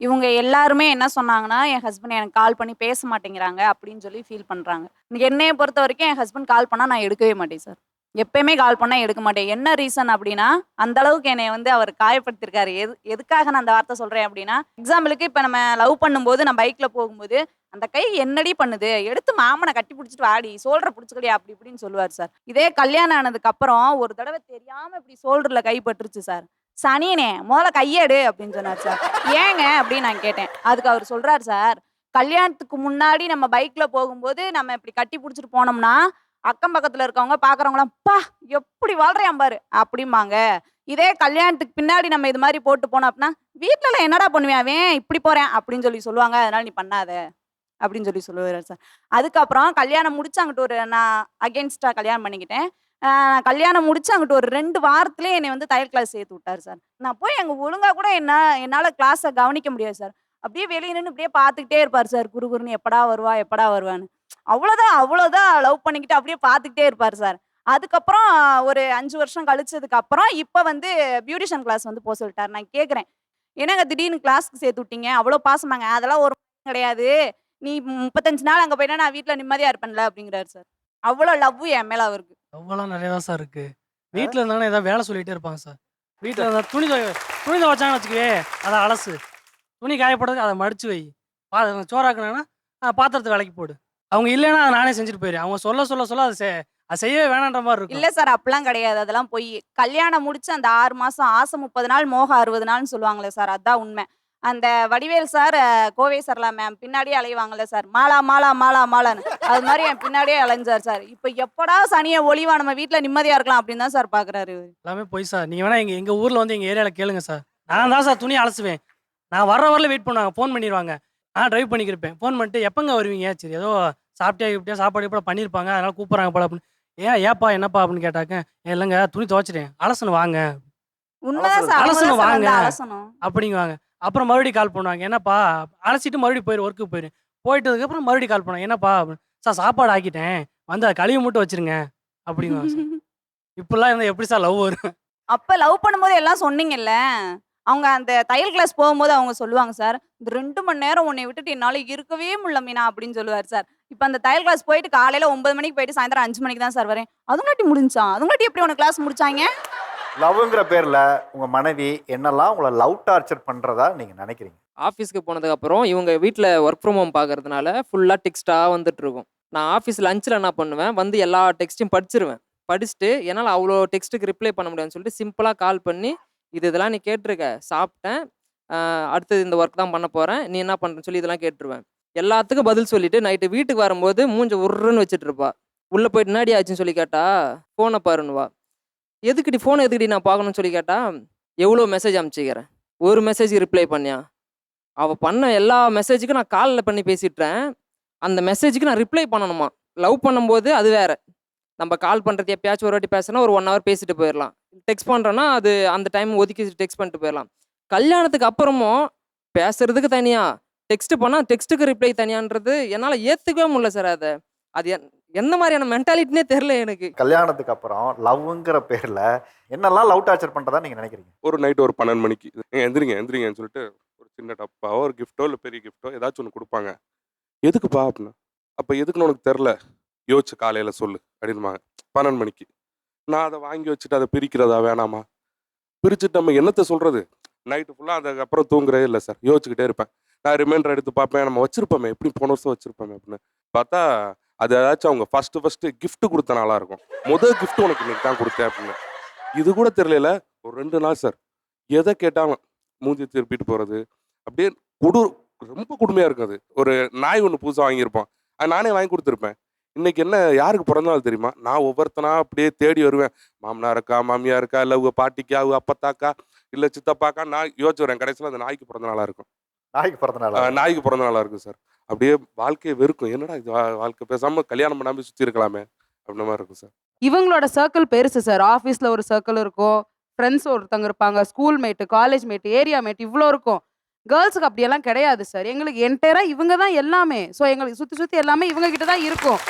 இவங்க எல்லாருமே என்ன சொன்னாங்கன்னா, என் ஹஸ்பண்ட் எனக்கு கால் பண்ணி பேச மாட்டேங்கிறாங்க அப்படின்னு சொல்லி ஃபீல் பண்றாங்க. என்னைய பொறுத்த வரைக்கும் என் ஹஸ்பண்ட் கால் பண்ணா நான் எடுக்கவே மாட்டேன் சார். எப்பயுமே கால் பண்ணால் எடுக்க மாட்டேன். என்ன ரீசன் அப்படின்னா, அந்த அளவுக்கு என்னை வந்து அவர் காயப்படுத்திருக்காரு. எதுக்காக நான் அந்த வார்த்தை சொல்கிறேன் அப்படின்னா, எக்ஸாம்பிளுக்கு இப்போ நம்ம லவ் பண்ணும்போது நான் பைக்கில் போகும்போது, அந்த கை என்னடி பண்ணுது, எடுத்து மாமனை கட்டி பிடிச்சிட்டு வாடி, சோல்டரை பிடிச்சிக்கடியா அப்படி இப்படின்னு சொல்லுவார் சார். இதே கல்யாணம் ஆனதுக்கப்புறம் ஒரு தடவை தெரியாமல் இப்படி சோல்டரில் கை பட்டுருச்சு சார். சனியனே முதல்ல கையெடு அப்படின்னு சொன்னார் சார். ஏங்க அப்படின்னு நான் கேட்டேன். அதுக்கு அவர் சொல்கிறார் சார், கல்யாணத்துக்கு முன்னாடி நம்ம பைக்கில் போகும்போது நம்ம இப்படி கட்டி பிடிச்சிட்டு போனோம்னா அக்கம் பக்கத்தில் இருக்கவங்க பார்க்குறவங்களாம் பா எப்படி வாழ்றையாம் பாரு அப்படிம்பாங்க. இதே கல்யாணத்துக்கு பின்னாடி நம்ம இது மாதிரி போட்டு போனோம் அப்படின்னா வீட்டிலலாம் என்னடா பண்ணுவேன் அவன் இப்படி போகிறேன் அப்படின்னு சொல்லுவாங்க. அதனால நீ பண்ணாத அப்படின்னு சொல்லுவார் சார். அதுக்கப்புறம் கல்யாணம் முடிச்சு அங்கிட்டு ஒரு நான் அகெயின்ஸ்டாக கல்யாணம் பண்ணிக்கிட்டேன். கல்யாணம் முடிச்சு அங்கிட்டு ஒரு 2 வாரத்துலேயே என்னை வந்து தையல் கிளாஸ் சேர்த்து விட்டார் சார். நான் போய் அங்கே ஒழுங்காக கூட என்னால் கிளாஸை கவனிக்க முடியாது சார். அப்படியே வெளியே நின்று இப்படியே பார்த்துக்கிட்டே இருப்பார் சார், குறுகுறுன்னு எப்படா வருவான்னு. அவ்வளோதான் லவ் பண்ணிக்கிட்டு அப்படியே பார்த்துக்கிட்டே இருப்பார் சார். அதுக்கப்புறம் ஒரு 5 வருஷம் கழிச்சதுக்கு அப்புறம் இப்போ வந்து பியூட்டிஷியன் கிளாஸ் வந்து போக சொல்லிட்டார். நான் கேட்குறேன், என்னங்க திடீர்னு கிளாஸ்க்கு சேர்த்து விட்டீங்க, அவ்வளோ பாசமாங்க? அதெல்லாம் ஒரு கிடையாது, நீ 35 நாள் அங்கே போயிட்டா நான் வீட்டில் நிம்மதியாக இருப்பேன்ல அப்படிங்கிறாரு சார். அவ்வளோ லவ் என் மேலே அவருக்கு. லவ்வெல்லாம் நிறைய தான் சார் இருக்கு. வீட்டில் இருந்தாங்கன்னா ஏதாவது வேலை சொல்லிகிட்டே இருப்பாங்க சார். வீட்டில் இருந்தால் துணி துவைச்சாங்கன்னு வச்சுக்கவே அதை அலசு, துணி காயப்படுறதுக்கு அதை மடிச்சு வை, சோறாக்குனாங்கன்னா பாத்திரத்தை விலைக்கு போடு. அவங்க இல்லைன்னா அதை நானே செஞ்சுட்டு போயிடுறேன். அவங்க சொல்ல அதை செய்யவே வேணான்ற மாதிரி இருக்கும். இல்லை சார் அப்படிலாம் கிடையாது, அதெல்லாம் போய் கல்யாணம் முடிச்சு அந்த 6 மாதம் ஆசை 30 நாள் மோகம் 60 நாள்னு சொல்லுவாங்களே சார், அதுதான் உண்மை. அந்த வடிவேல் சார் கோவை சரலா மேம் பின்னாடியே அலைவாங்கல்ல சார், மாலா மாலா மாலா மாலான்னு, அது மாதிரி என் பின்னாடியே அலைஞ்சார் சார். இப்போ எப்படா சனியை ஒளிவா நம்ம வீட்டில் நிம்மதியாக இருக்கலாம் அப்படின்னு தான் சார் பார்க்குறாரு. எல்லாமே போய் சார். நீங்கள் வேணா எங்கள் ஊரில் வந்து எங்கள் ஏரியாவில் கேளுங்க சார். நான் தான் சார் துணி அலசுவேன். நான் வரல வெயிட் பண்ணுவாங்க, ஃபோன் பண்ணிடுவாங்க. நான் ட்ரைவ் பண்ணிக்கிருப்பேன். ஃபோன் பண்ணிட்டு எப்போங்க வருவீங்க, சரி ஏதோ சாப்பிட்டியா சாப்பாடு இப்போ பண்ணியிருப்பாங்க அதனால கூப்பிட்றாங்க போல அப்படின்னு. ஏப்பா என்னப்பா அப்படின்னு கேட்டாக்க, இல்லைங்க துணி துவைச்சிட்டேன் அலசணும் வாங்க, அலசணும் வாங்க அப்படிங்குவாங்க. அப்புறம் மறுபடியும் கால் பண்ணுவாங்க, என்னப்பா அலசிட்டு மறுபடியும் ஒர்க்குக்கு போயிட்டதுக்கப்புறம் மறுபடியும் கால் பண்ணுவாங்க, என்னப்பா சார் சாப்பாடு ஆக்கிட்டேன் வந்து அதை கழுவி மட்டும் வச்சிருங்க அப்படிங்குவாங்க சார். இப்படிலாம் இருந்தால் எப்படி சார் லவ் வரும்? அப்போ லவ் பண்ணும்போது எல்லாம் சொன்னீங்கல்ல, அவங்க அந்த தையல் கிளாஸ் போகும்போது அவங்க சொல்லுவாங்க சார், இந்த 2 மணி நேரம் உன்னை விட்டுட்டு என்னால் இருக்கவே முடியல மீனா அப்படின்னு சொல்லுவார் சார். இப்போ அந்த தையல் கிளாஸ் போயிட்டு காலையில் 9 மணிக்கு போயிட்டு சாயந்தரம் 5 மணிக்கு தான் சார் வரேன். அதுங்காட்டி முடிஞ்சா, அதுங்காட்டி எப்படி உனக்கு கிளாஸ் முடிச்சாங்க? லவ்ங்கிற பேர்ல உங்க மனைவி என்னெல்லாம் உங்களை லவ் டார்ச்சர் பண்றதா நீங்க நினைக்கிறீங்க? ஆஃபீஸ்க்கு போனதுக்கப்புறம் இவங்க வீட்டில் ஒர்க் ஃப்ரம் ஹோம் பார்க்கறதுனால ஃபுல்லாக டெக்ஸ்ட்டாக வந்துட்டு இருக்கும். நான் ஆஃபீஸ் லஞ்சில் என்ன பண்ணுவேன், வந்து எல்லா டெக்ஸ்ட்டையும் படிச்சுட்டு என்னால் அவ்வளோ டெக்ஸ்ட்டுக்கு ரிப்ளை பண்ண முடியாதுன்னு சொல்லிட்டு சிம்பிளாக கால் பண்ணி, இதெல்லாம் நீ கேட்டிருக்க, சாப்பிட்டேன், அடுத்தது இந்த ஒர்க் தான் பண்ண போகிறேன், நீ என்ன பண்ணுறேன்னு சொல்லி இதெல்லாம் கேட்டுருவேன். எல்லாத்துக்கும் பதில் சொல்லிவிட்டு நைட்டு வீட்டுக்கு வரும்போது மூஞ்ச உருன்னு வச்சுட்டு இருப்பா. உள்ளே போயிட்டு என்னடி ஆச்சுன்னு சொல்லி கேட்டா, ஃபோனை பாருன்னுவா. ஃபோனை எதுக்கடி நான் பார்க்கணும்னு சொல்லி கேட்டா, எவ்வளோ மெசேஜ் அனுப்பிச்சிக்கிறேன், ஒரு மெசேஜ் ரிப்ளை பண்ணியா? அவள் பண்ண எல்லா மெசேஜுக்கும் நான் காலில் பண்ணி பேசிட்டுறேன், அந்த மெசேஜுக்கு நான் ரிப்ளை பண்ணணுமா? லவ் பண்ணும்போது அது வேறு, நம்ம கால் பண்ணுறது எப்பயாச்சும் ஒரு வாட்டி பேசினா ஒரு 1 hour பேசிட்டு போயிடலாம். டெக்ஸ்ட் பண்ணுறோன்னா அது அந்த டைம் ஒதுக்கி டெக்ஸ்ட் பண்ணிட்டு போயிடலாம். கல்யாணத்துக்கு அப்புறமும் பேசுறதுக்கு தனியாக, டெக்ஸ்ட் பண்ணால் டெக்ஸ்ட்டுக்கு ரிப்ளை தனியான்றது என்னால் ஏற்றுக்கவே முடியல சார். அது எந்த மாதிரியான மென்டாலிட்டினே தெரில எனக்கு. கல்யாணத்துக்கு அப்புறம் லவ்ங்கிற பேர்ல என்னெல்லாம் லவ் டார்ச்சர் பண்றதா நீங்க நினைக்கிறீங்க? ஒரு நைட்டு ஒரு 12 மணிக்கு எந்திரிங்கன்னு சொல்லிட்டு ஒரு சின்ன டப்பாவோ ஒரு கிஃப்ட்டோ இல்லை பெரிய கிஃப்ட்டோ ஏதாச்சும் ஒன்று கொடுப்பாங்க. எதுக்குப்பா அப்படின்னா, அப்போ எதுக்குன்னு உனக்கு தெரில, யோசிச்சு காலையில் சொல்லு அப்படின்பாங்க 12 மணிக்கு. நான் அதை வாங்கி வச்சுட்டு அதை பிரிக்கிறதா வேணாமா? பிரிச்சுட்டு நம்ம என்னத்தை சொல்கிறது? நைட்டு ஃபுல்லாக அதுக்கப்புறம் தூங்குறதே இல்லை சார், யோசிச்சுக்கிட்டே இருப்பேன். நான் ரிமைண்டர் எடுத்து பார்ப்பேன், நம்ம வச்சுருப்போமே எப்படி போன வருஷம் வச்சுருப்போமே அப்படின்னு பார்த்தா, அது ஏதாச்சும் அவங்க ஃபஸ்ட்டு கிஃப்ட் கொடுத்த நாளாக இருக்கும். முதல் கிஃப்ட் உனக்கு இன்னைக்கு தான் கொடுத்தேன் அப்படின்னு. இது கூட தெரியல, ஒரு 2 நாள் சார் எதை கேட்டாலும் மூஞ்சி திருப்பிட்டு போகிறது, அப்படியே ரொம்ப கொடுமையாக இருக்கும். அது ஒரு நாய் ஒன்று புதுசாக வாங்கியிருப்போம், அது நானே வாங்கி கொடுத்துருப்பேன். இன்னைக்கு என்ன யாருக்கு பிறந்தநாள் தெரியுமா? நான் ஒவ்வொருத்தனா அப்படியே தேடி வருவேன், மாமனார் இருக்கா, மாமியா இருக்கா, இல்லை அவங்க பாட்டிக்கா, அவங்க அப்பத்தாக்கா, இல்லை சித்தப்பாக்கா, நான் யோசிச்சு வரேன். கடைசியில் அந்த நாய்க்கு பிறந்த நாளாக இருக்கும். நாய்க்கு பிறந்த நாளாக இருக்கும் சார். அப்படியே வாழ்க்கையை வெறுக்கும், என்னடா இது வாழ்க்கை, பேசாமல் கல்யாணம் பண்ணாமல் சுற்றி இருக்கலாமே அப்படின்ற மாதிரி இருக்கும் சார். இவங்களோட சர்க்கிள் பெருசு சார். ஆஃபீஸில் ஒரு சர்க்கிள் இருக்கும், ஃப்ரெண்ட்ஸ் ஒருத்தங்க இருப்பாங்க, school mate, college mate, area mate, இவ்வளோ இருக்கும். கேர்ள்ஸுக்கு அப்படியெல்லாம் கிடையாது சார். எங்களுக்கு என்டையராக இவங்க தான் எல்லாமே. ஸோ எங்களுக்கு சுற்றி எல்லாமே இவங்க கிட்ட தான் இருக்கும்.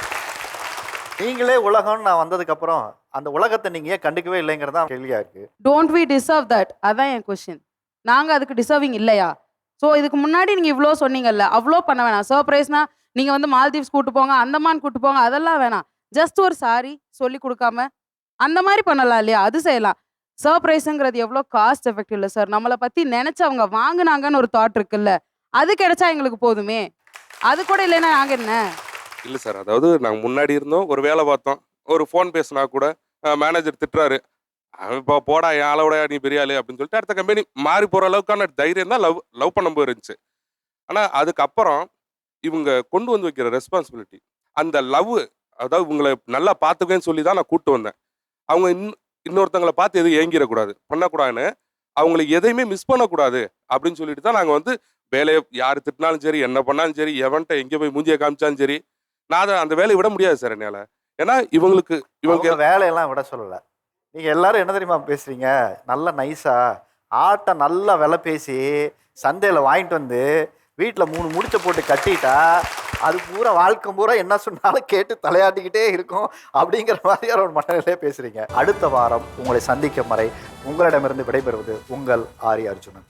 நீங்களே உலகம்னு நான் வந்ததுக்கப்புறம் அந்த உலகத்தை நீங்கள் ஏன் கண்டுக்கவே இல்லைங்கிறதா கேள்வியாக இருக்குது. Don't we deserve that? அதான் என் கொஸ்டின். நாங்கள் அதுக்கு டிசர்விங் இல்லையா? ஸோ இதுக்கு முன்னாடி நீங்கள் இவ்வளோ சொன்னீங்கல்ல, அவ்வளோ பண்ண வேணாம். சர்ப்ரைஸ்னா நீங்கள் வந்து மால்தீவ்ஸ் கூட்டு போங்க, அந்தமான் கூட்டு போங்க, அதெல்லாம் வேணாம். ஜஸ்ட் ஒரு சாரி சொல்லி கொடுக்காம அந்த மாதிரி பண்ணலாம் இல்லையா? அது செய்யலாம். சர்ப்ரைஸுங்கிறது எவ்வளோ காஸ்ட் எஃபெக்ட் இல்லை சார். நம்மளை பற்றி நினச்சி அவங்க வாங்கினாங்கன்னு ஒரு தாட் இருக்குல்ல, அது கிடைச்சா எங்களுக்கு போதுமே. அது கூட இல்லைன்னா நாங்கள் என்ன? இல்லை சார், அதாவது நாங்கள் முன்னாடி இருந்தோம், ஒரு வேலை பார்த்தோம், ஒரு ஃபோன் பேசினா கூட மேனேஜர் திட்டுறாரு, இப்போ போடா என் ஆளோட நீ பெரிய ஆளு அப்படின்னு சொல்லிட்டு அடுத்த கம்பெனி மாறி போகிற அளவுக்கான தைரியம் தான் லவ் பண்ணும்போது இருந்துச்சு. ஆனால் அதுக்கப்புறம் இவங்க கொண்டு வந்து வைக்கிற ரெஸ்பான்சிபிலிட்டி, அந்த லவ், அதாவது இவங்களை நல்லா பார்த்துக்கன்னு சொல்லி தான் நான் கூப்பிட்டு வந்தேன். அவங்க இன்னொருத்தங்களை பார்த்து எதுவும் ஏங்கிடக்கூடாது, பண்ணக்கூடாதுன்னு, அவங்களுக்கு எதையுமே மிஸ் பண்ணக்கூடாது அப்படின்னு சொல்லிட்டு தான் நாங்கள் வந்து வேலையை யார் திட்டினாலும் சரி, என்ன பண்ணாலும் சரி, எவன்ட்ட எங்கே போய் மூஞ்சியை காமிச்சாலும் சரி, நான் அதை அந்த வேலையை விட முடியாது சார் என்னால். ஏன்னா இவங்க வேலையெல்லாம் விட சொல்லலை. நீங்கள் எல்லாரும் என்ன தெரியுமா பேசுகிறீங்க, நல்ல நைஸாக ஆட்டை நல்லா விலை பேசி சந்தையில் வாங்கிட்டு வந்து வீட்டில் 3 முடிச்ச போட்டு கட்டிட்டா அது பூரா வாழ்க்கை பூரா என்ன சொன்னாலும் கேட்டு தலையாட்டிக்கிட்டே இருக்கும் அப்படிங்கிற மாதிரியான ஒரு மனநிலையே பேசுகிறீங்க. அடுத்த வாரம் உங்களை சந்திக்கும் வரை உங்களிடமிருந்து விடைபெறுவது உங்கள் ஆரி அர்ஜுனன்.